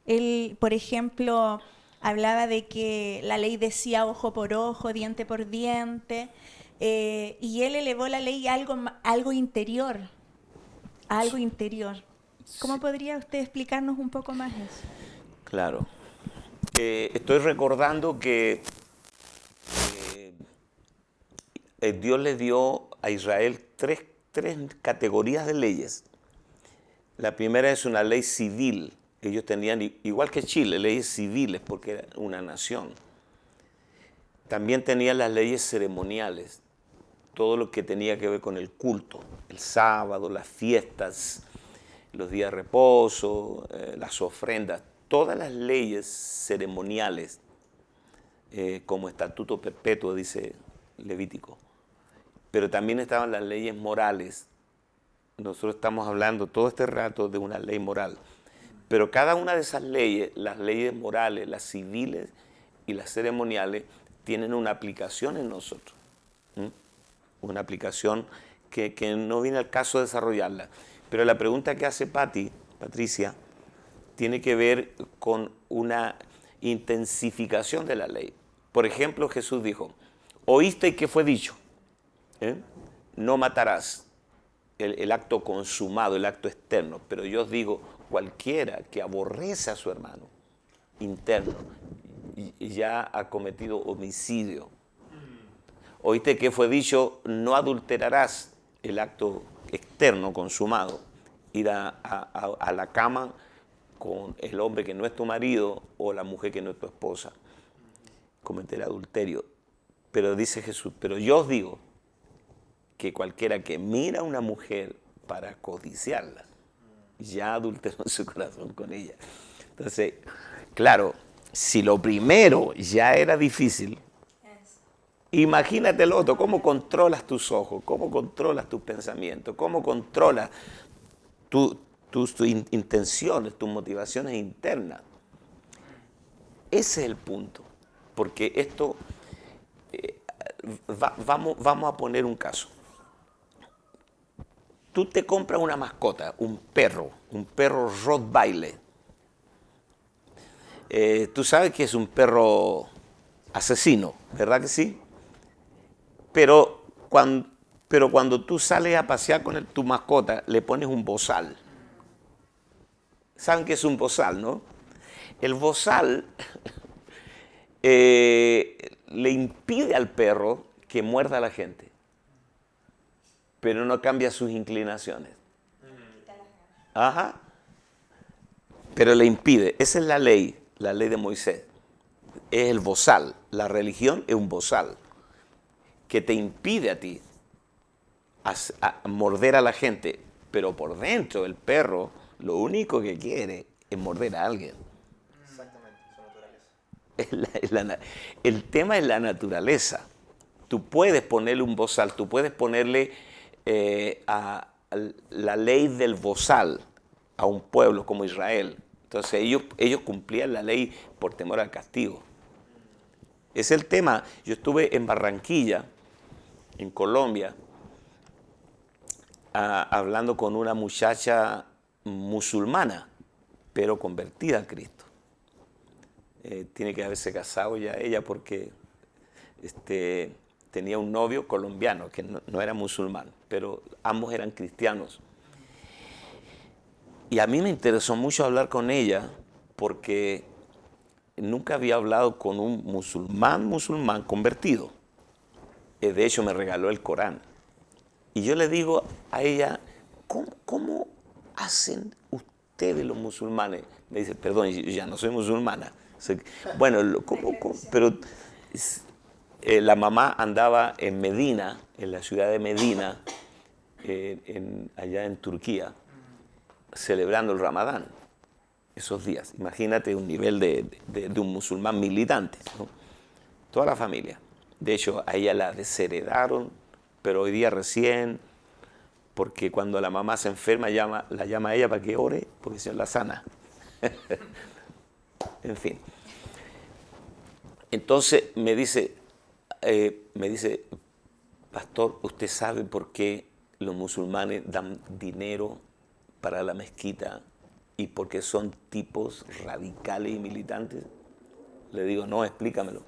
Speaker 2: Él, por ejemplo, hablaba de que la ley decía ojo por ojo, diente por diente, y él elevó la ley a algo interior, a algo interior. ¿Cómo podría usted explicarnos un poco más eso?
Speaker 1: Claro. Estoy recordando que Dios le dio a Israel tres categorías de leyes. La primera es una ley civil. Ellos tenían, igual que Chile, leyes civiles porque era una nación. También tenían las leyes ceremoniales, todo lo que tenía que ver con el culto, el sábado, las fiestas, los días de reposo, las ofrendas, todas las leyes ceremoniales, como estatuto perpetuo, dice Levítico. Pero también estaban las leyes morales. Nosotros estamos hablando todo este rato de una ley moral. Pero cada una de esas leyes, las leyes morales, las civiles y las ceremoniales, tienen una aplicación en nosotros. Una aplicación que no viene al caso de desarrollarla. Pero la pregunta que hace Patricia, tiene que ver con una intensificación de la ley. Por ejemplo, Jesús dijo, ¿oíste que fue dicho? No matarás, el acto consumado, el acto externo. Pero yo os digo, cualquiera que aborrece a su hermano interno, ya ha cometido homicidio. Oíste que fue dicho, no adulterarás, el acto externo consumado, ir a la cama con el hombre que no es tu marido o la mujer que no es tu esposa, cometer adulterio. Pero dice Jesús, pero yo os digo que cualquiera que mira a una mujer para codiciarla, ya adulteró en su corazón con ella. Entonces, claro, si lo primero ya era difícil, imagínate lo otro, cómo controlas tus ojos, cómo controlas tus pensamientos, cómo controlas tus intenciones, tus motivaciones internas. Ese es el punto, porque esto, vamos a poner un caso. Tú te compras una mascota, un perro Rottweiler. Tú sabes que es un perro asesino, ¿verdad que sí? Pero cuando tú sales a pasear con tu mascota, le pones un bozal. ¿Saben qué es un bozal, no? El bozal le impide al perro que muerda a la gente, pero no cambia sus inclinaciones. Ajá. Pero le impide. Esa es la ley de Moisés. Es el bozal. La religión es un bozal que te impide a ti a morder a la gente, pero por dentro el perro lo único que quiere es morder a alguien.
Speaker 5: Exactamente, su naturaleza.
Speaker 1: El tema es la naturaleza. Tú puedes ponerle un bozal, tú puedes ponerle a la ley del bozal a un pueblo como Israel. Entonces ellos cumplían la ley por temor al castigo. Es el tema. Yo estuve en Barranquilla, en Colombia, hablando con una muchacha musulmana, pero convertida a Cristo. Tiene que haberse casado ya ella porque tenía un novio colombiano que no era musulmán, pero ambos eran cristianos. Y a mí me interesó mucho hablar con ella porque nunca había hablado con un musulmán convertido. De hecho, me regaló el Corán. Y yo le digo a ella, ¿cómo hacen ustedes los musulmanes? Me dice, perdón, yo ya no soy musulmana. Bueno, ¿cómo? Pero la mamá andaba en Medina, en la ciudad de Medina, allá en Turquía, celebrando el Ramadán, esos días. Imagínate un nivel de un musulmán militante, ¿no? Toda la familia. De hecho, a ella la desheredaron, pero hoy día recién, porque cuando la mamá se enferma, la llama a ella para que ore, porque el Señor la sana. En fin. Entonces me dice, pastor, ¿usted sabe por qué los musulmanes dan dinero para la mezquita y porque son tipos radicales y militantes? Le digo, no, explícamelo.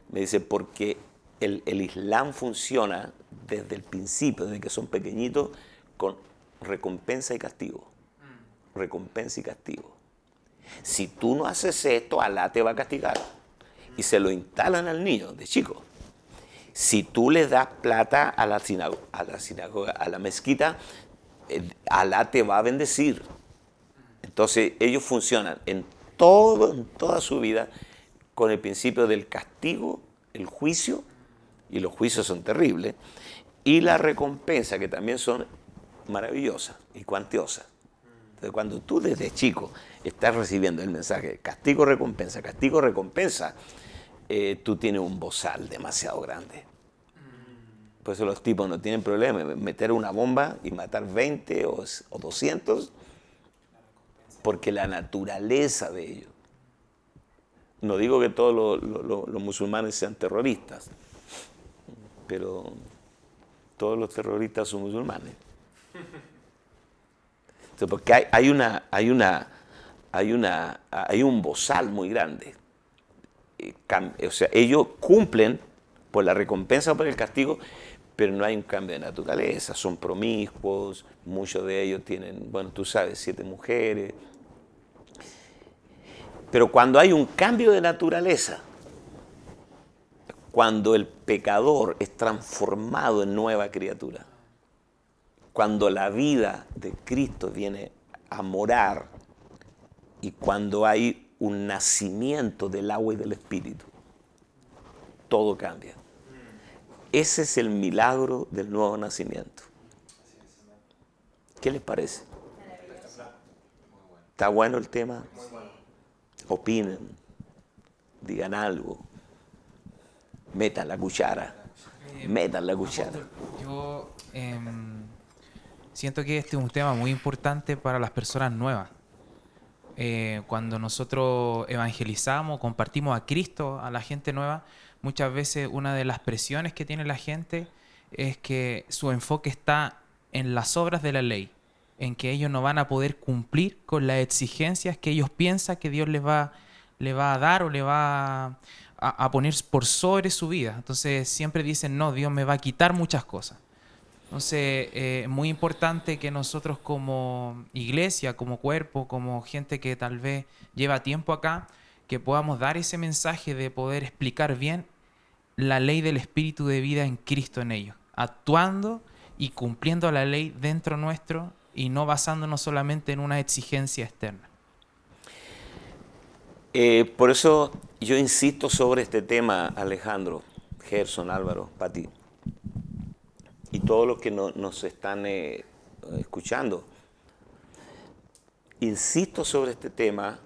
Speaker 1: Me dice, porque el Islam funciona desde el principio, desde que son pequeñitos, con recompensa y castigo. Recompensa y castigo. Si tú no haces esto, Alá te va a castigar. Y se lo instalan al niño de chico. Si tú le das plata a la sinagoga, a la mezquita, Alá te va a bendecir. Entonces ellos funcionan en toda su vida con el principio del castigo, el juicio, y los juicios son terribles, y la recompensa, que también son maravillosas y cuantiosas. Entonces, cuando tú desde chico estás recibiendo el mensaje castigo, recompensa, tú tienes un bozal demasiado grande. Por eso los tipos no tienen problema en meter una bomba y matar 20 o 200, porque la naturaleza de ellos. No digo que todos los musulmanes sean terroristas, pero todos los terroristas son musulmanes. Entonces, porque hay un bozal muy grande. O sea, ellos cumplen por la recompensa o por el castigo, pero no hay un cambio de naturaleza. Son promiscuos, muchos de ellos tienen, bueno, tú sabes, 7 mujeres. Pero cuando hay un cambio de naturaleza, cuando el pecador es transformado en nueva criatura, cuando la vida de Cristo viene a morar y cuando hay un nacimiento del agua y del Espíritu, todo cambia. Ese es el milagro del nuevo nacimiento. ¿Qué les parece? ¿Está bueno el tema? Opinen, digan algo, metan la cuchara.
Speaker 4: Yo siento que este es un tema muy importante para las personas nuevas. Cuando nosotros evangelizamos, compartimos a Cristo a la gente nueva, muchas veces una de las presiones que tiene la gente es que su enfoque está en las obras de la ley, en que ellos no van a poder cumplir con las exigencias que ellos piensan que Dios les va a dar o le va a poner por sobre su vida. Entonces siempre dicen, no, Dios me va a quitar muchas cosas. Entonces es muy importante que nosotros como iglesia, como cuerpo, como gente que tal vez lleva tiempo acá, que podamos dar ese mensaje de poder explicar bien la ley del espíritu de vida en Cristo en ellos, actuando y cumpliendo la ley dentro nuestro y no basándonos solamente en una exigencia externa.
Speaker 1: Por eso yo insisto sobre este tema, Alejandro, Gerson, Álvaro, Pati, y todos los que nos están escuchando. Insisto sobre este tema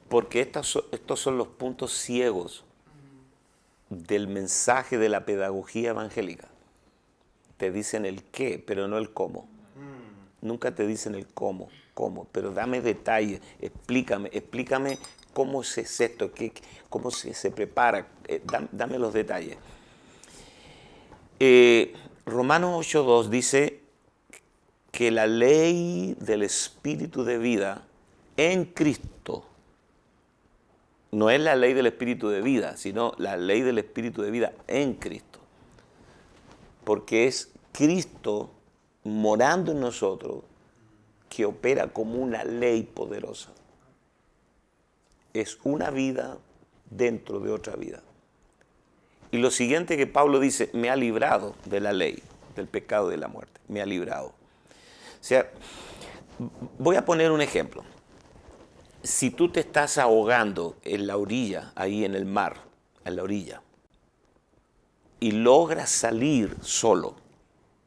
Speaker 1: porque estos son los puntos ciegos del mensaje de la pedagogía evangélica. Te dicen el qué, pero no el cómo. Nunca te dicen el cómo, pero dame detalles, explícame cómo es esto, cómo se prepara, dame los detalles. Romanos 8:2 dice que la ley del espíritu de vida en Cristo, no es la ley del espíritu de vida, sino la ley del espíritu de vida en Cristo. Porque es Cristo morando en nosotros que opera como una ley poderosa. Es una vida dentro de otra vida. Y lo siguiente que Pablo dice, me ha librado de la ley, del pecado y de la muerte. Me ha librado. O sea, voy a poner un ejemplo. Si tú te estás ahogando en la orilla, ahí en el mar, en la orilla, y logras salir solo,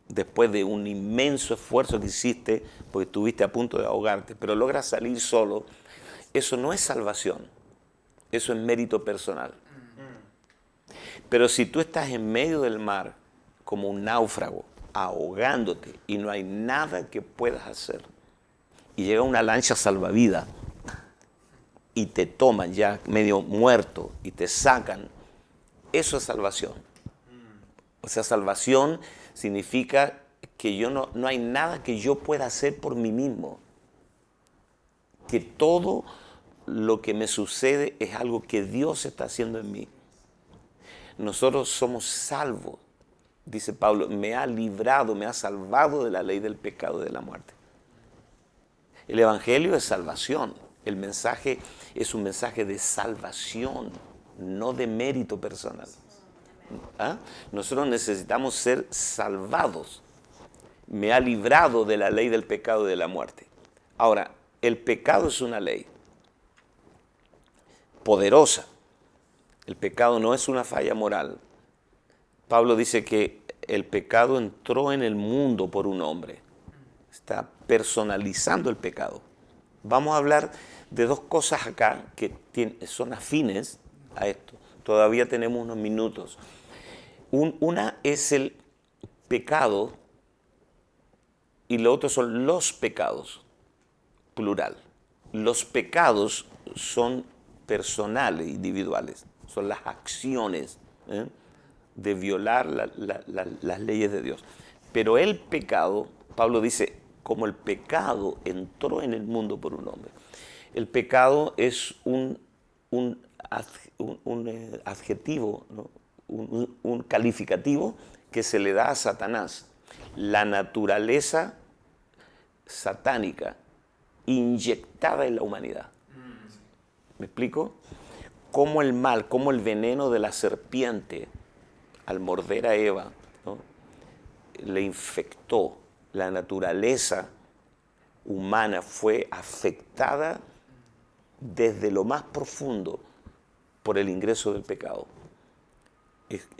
Speaker 1: después de un inmenso esfuerzo que hiciste, porque estuviste a punto de ahogarte, pero logras salir solo, eso no es salvación, eso es mérito personal. Pero si tú estás en medio del mar como un náufrago, ahogándote y no hay nada que puedas hacer, y llega una lancha salvavidas y te toman ya medio muerto y te sacan, eso es salvación. O sea, salvación significa que no hay nada que yo pueda hacer por mí mismo. Que todo lo que me sucede es algo que Dios está haciendo en mí. Nosotros somos salvos, dice Pablo, me ha librado, me ha salvado de la ley del pecado y de la muerte. El evangelio es salvación. El mensaje es un mensaje de salvación, no de mérito personal. ¿Ah? Nosotros necesitamos ser salvados. Me ha librado de la ley del pecado y de la muerte. Ahora, el pecado es una ley poderosa. El pecado no es una falla moral. Pablo dice que el pecado entró en el mundo por un hombre. Está personalizando el pecado. Vamos a hablar de dos cosas acá que son afines a esto. Todavía tenemos unos minutos. Una es el pecado y lo otro son los pecados, plural. Los pecados son personales, individuales. Son las acciones de violar las leyes de Dios. Pero el pecado, Pablo dice, como el pecado entró en el mundo por un hombre. El pecado es un adjetivo, ¿no? un calificativo que se le da a Satanás. La naturaleza satánica inyectada en la humanidad. ¿Me explico? Como el mal, como el veneno de la serpiente al morder a Eva, ¿no? Le infectó. La naturaleza humana fue afectada desde lo más profundo por el ingreso del pecado.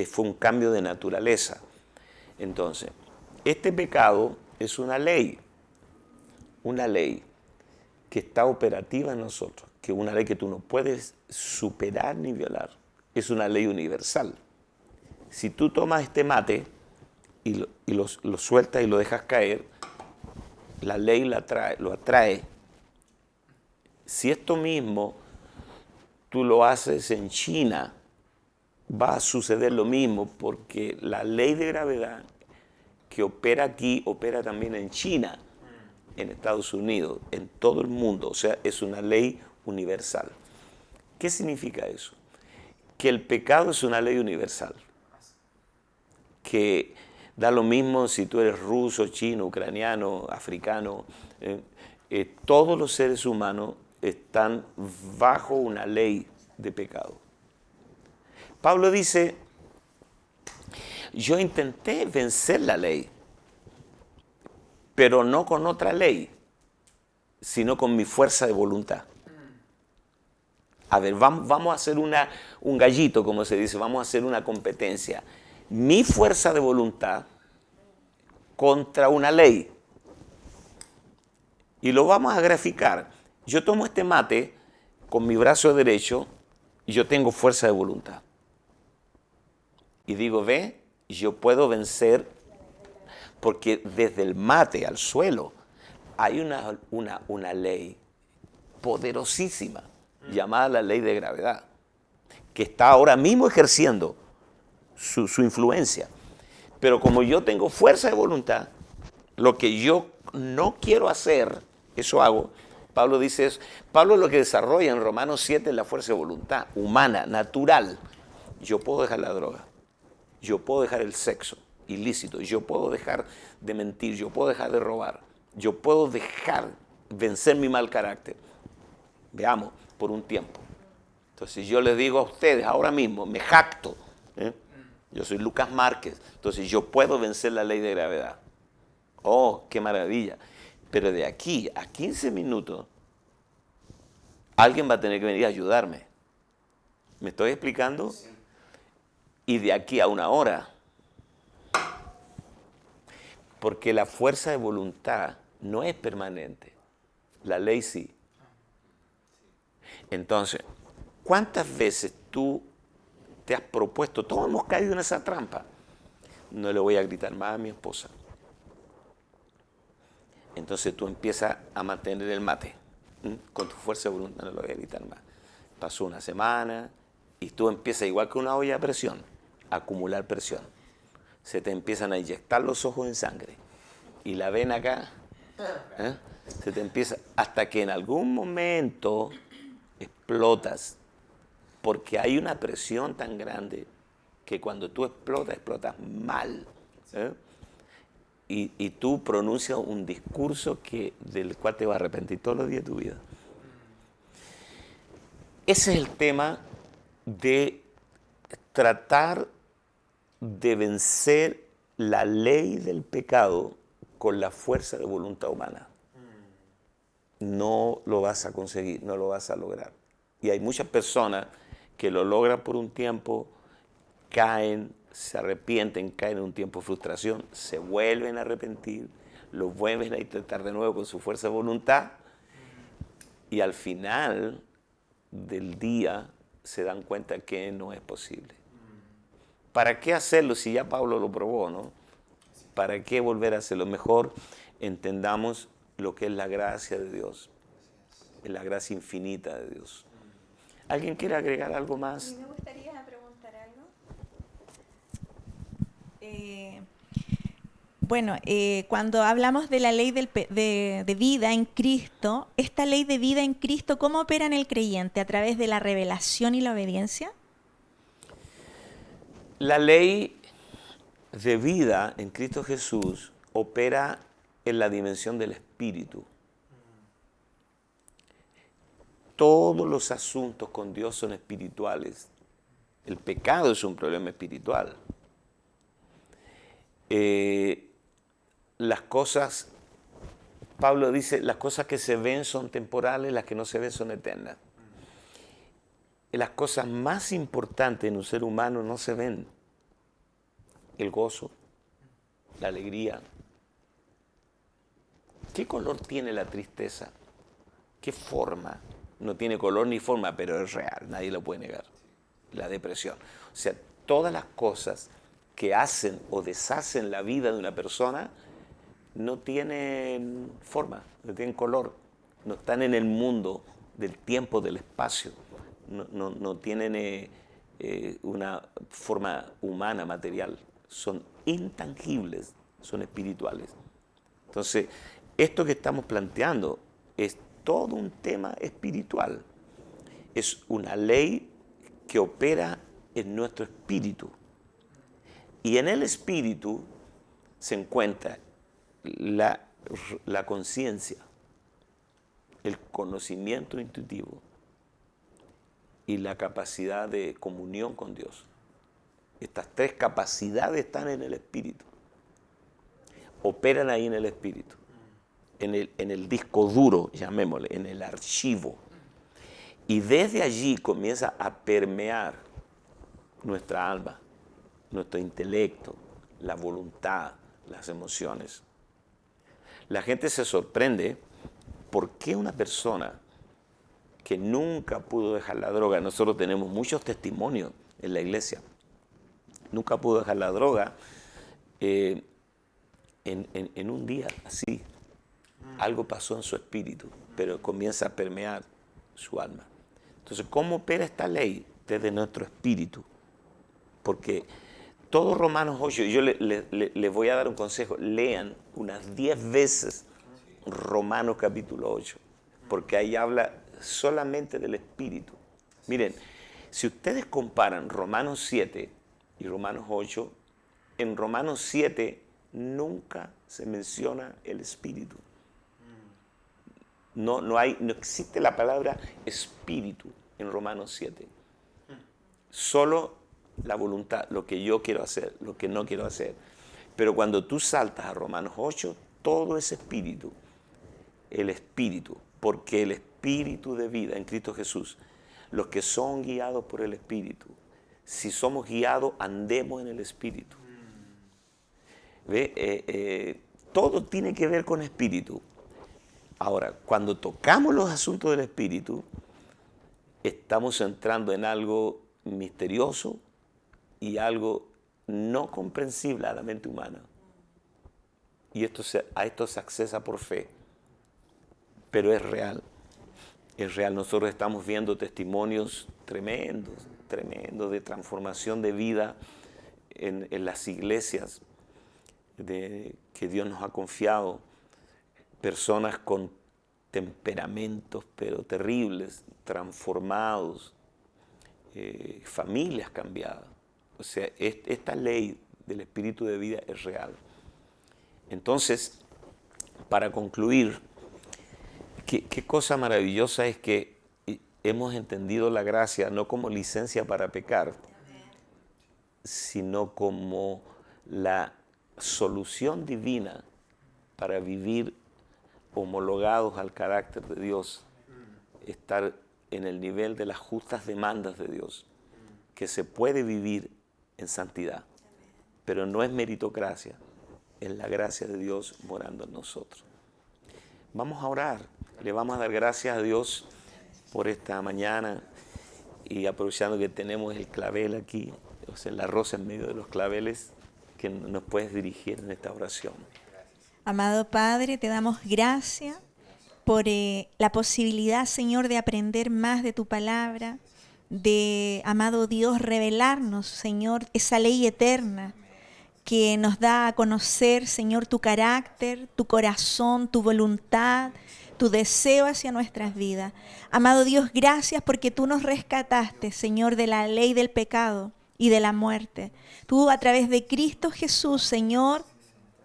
Speaker 1: Fue un cambio de naturaleza. Entonces, este pecado es una ley que está operativa en nosotros, que es una ley que tú no puedes superar ni violar. Es una ley universal. Si tú tomas este mate y lo sueltas y lo dejas caer, la ley lo atrae. Si esto mismo tú lo haces en China, va a suceder lo mismo, porque la ley de gravedad que opera aquí, opera también en China, en Estados Unidos, en todo el mundo. O sea, es una ley universal. ¿Qué significa eso? Que el pecado es una ley universal. Que da lo mismo si tú eres ruso, chino, ucraniano, africano. Todos los seres humanos están bajo una ley de pecado. Pablo dice, yo intenté vencer la ley, pero no con otra ley, sino con mi fuerza de voluntad. A ver, vamos a hacer un gallito, como se dice, vamos a hacer una competencia. Mi fuerza de voluntad contra una ley. Y lo vamos a graficar. Yo tomo este mate con mi brazo derecho y yo tengo fuerza de voluntad. Y digo, ve, yo puedo vencer, porque desde el mate al suelo hay una ley poderosísima llamada la ley de gravedad, que está ahora mismo ejerciendo su influencia. Pero como yo tengo fuerza de voluntad, lo que yo no quiero hacer, eso hago. Pablo dice eso. Pablo lo que desarrolla en Romanos 7 es la fuerza de voluntad humana, natural. Yo puedo dejar la droga, yo puedo dejar el sexo ilícito, yo puedo dejar de mentir, yo puedo dejar de robar, yo puedo dejar vencer mi mal carácter. Veamos, por un tiempo. Entonces yo les digo a ustedes ahora mismo, me jacto, yo soy Lucas Márquez, entonces yo puedo vencer la ley de gravedad. Oh, qué maravilla. Pero de aquí a 15 minutos, alguien va a tener que venir a ayudarme. ¿Me estoy explicando? Sí. Y de aquí a una hora. Porque la fuerza de voluntad no es permanente. La ley sí. Entonces, ¿cuántas veces tú te has propuesto? Todos hemos caído en esa trampa. No le voy a gritar más a mi esposa. Entonces tú empiezas a mantener el mate. Con tu fuerza de voluntad no le voy a gritar más. Pasó una semana y tú empiezas, igual que una olla a presión, a acumular presión. Se te empiezan a inyectar los ojos en sangre. y la ven acá, se te empieza, hasta que en algún momento explotas, porque hay una presión tan grande que cuando tú explotas mal. Y tú pronuncias un discurso del cual te vas a arrepentir todos los días de tu vida. Ese es el tema de tratar de vencer la ley del pecado con la fuerza de voluntad humana. No lo vas a conseguir, no lo vas a lograr. Y hay muchas personas que lo logran por un tiempo, caen, se arrepienten, caen en un tiempo de frustración, se vuelven a arrepentir, lo vuelven a intentar de nuevo con su fuerza de voluntad y al final del día se dan cuenta que no es posible. ¿Para qué hacerlo si ya Pablo lo probó, no? ¿Para qué volver a hacerlo? Mejor entendamos lo que es la gracia de Dios, es la gracia infinita de Dios. ¿Alguien quiere agregar algo más?
Speaker 2: Me gustaría preguntar algo. Cuando hablamos de la ley de vida en Cristo, esta ley de vida en Cristo, ¿cómo opera en el creyente? ¿A través de la revelación y la obediencia?
Speaker 1: La ley de vida en Cristo Jesús opera en la dimensión del espíritu. Todos los asuntos con Dios son espirituales. El pecado es un problema espiritual. Las cosas, Pablo dice, las cosas que se ven son temporales, las que no se ven son eternas. Las cosas más importantes en un ser humano no se ven. El gozo, la alegría. ¿Qué color tiene la tristeza? ¿Qué forma? No tiene color ni forma, pero es real, nadie lo puede negar. La depresión. O sea, todas las cosas que hacen o deshacen la vida de una persona no tienen forma, no tienen color, no están en el mundo del tiempo, del espacio, no tienen una forma humana, material, son intangibles, son espirituales. Entonces, esto que estamos planteando es todo un tema espiritual, es una ley que opera en nuestro espíritu. Y en el espíritu se encuentra la conciencia, el conocimiento intuitivo y la capacidad de comunión con Dios. Estas tres capacidades están en el espíritu. Operan ahí en el espíritu, en el disco duro, llamémosle, en el archivo. Y desde allí comienza a permear nuestra alma, nuestro intelecto, la voluntad, las emociones. La gente se sorprende por qué una persona que nunca pudo dejar la droga, nosotros tenemos muchos testimonios en la iglesia, nunca pudo dejar la droga, en un día, así, algo pasó en su espíritu, pero comienza a permear su alma. Entonces, ¿cómo opera esta ley? Desde nuestro espíritu. Porque todo Romanos 8, yo les voy a dar un consejo, lean unas 10 veces Romanos capítulo 8, porque ahí habla solamente del espíritu. Miren, si ustedes comparan Romanos 7 y Romanos 8, en Romanos 7 nunca se menciona el espíritu. No existe la palabra espíritu en Romanos 7. Solo la voluntad, lo que yo quiero hacer, lo que no quiero hacer. Pero cuando tú saltas a Romanos 8, todo es espíritu. El espíritu, porque el espíritu de vida en Cristo Jesús, los que son guiados por el espíritu, si somos guiados, andemos en el espíritu. ¿Ve? Todo tiene que ver con espíritu. Ahora, cuando tocamos los asuntos del espíritu, estamos entrando en algo misterioso y algo no comprensible a la mente humana. Y a esto se accesa por fe. Pero es real. Es real. Nosotros estamos viendo testimonios tremendos de transformación de vida en las iglesias. que Dios nos ha confiado, personas con temperamentos pero terribles, transformados, familias cambiadas. O sea, esta ley del espíritu de vida es real. Entonces, para concluir, qué cosa maravillosa es que hemos entendido la gracia no como licencia para pecar, sino como la solución divina para vivir homologados al carácter de Dios, estar en el nivel de las justas demandas de Dios, que se puede vivir en santidad, pero no es meritocracia, es la gracia de Dios morando en nosotros. Vamos a orar, le vamos a dar gracias a Dios por esta mañana y aprovechando que tenemos el clavel aquí, o sea, la rosa en medio de los claveles, que nos puedes dirigir en esta oración.
Speaker 2: Amado Padre, te damos gracias por la posibilidad, Señor, de aprender más de tu palabra, de, amado Dios, revelarnos, Señor, esa ley eterna que nos da a conocer, Señor, tu carácter, tu corazón, tu voluntad, tu deseo hacia nuestras vidas. Amado Dios, gracias porque tú nos rescataste, Señor, de la ley del pecado y de la muerte. Tú, a través de Cristo Jesús, Señor,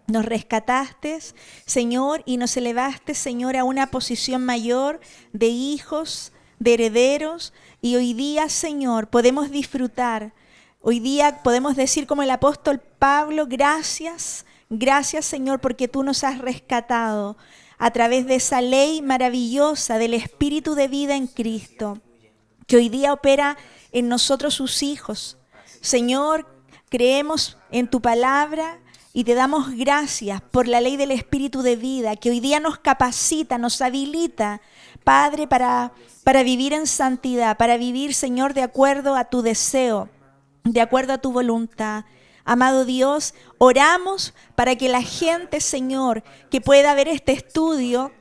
Speaker 2: nos rescataste, Señor, y nos elevaste, Señor, a una posición mayor de hijos, de herederos. Y hoy día, Señor, podemos disfrutar. Hoy día podemos decir como el apóstol Pablo, gracias, gracias, Señor, porque tú nos has rescatado a través de esa ley maravillosa del Espíritu de vida en Cristo, que hoy día opera en nosotros sus hijos. Señor, creemos en tu palabra y te damos gracias por la ley del Espíritu de vida, que hoy día nos capacita, nos habilita, Padre, para vivir en santidad, para vivir, Señor, de acuerdo a tu deseo, de acuerdo a tu voluntad. Amado Dios, oramos para que la gente, Señor, que pueda ver este estudio,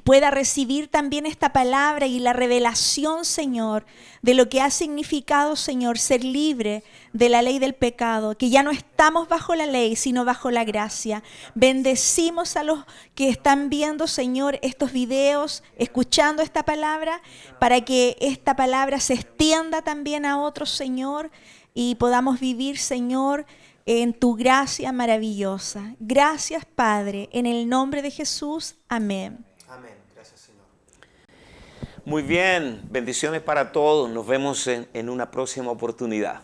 Speaker 2: pueda recibir también esta palabra y la revelación, Señor, de lo que ha significado, Señor, ser libre de la ley del pecado, que ya no estamos bajo la ley, sino bajo la gracia. Bendecimos a los que están viendo, Señor, estos videos, escuchando esta palabra, para que esta palabra se extienda también a otros, Señor, y podamos vivir, Señor, en tu gracia maravillosa. Gracias, Padre, en el nombre de Jesús. Amén.
Speaker 5: Amén. Gracias, Señor.
Speaker 1: Muy bien, bendiciones para todos. Nos vemos en una próxima oportunidad.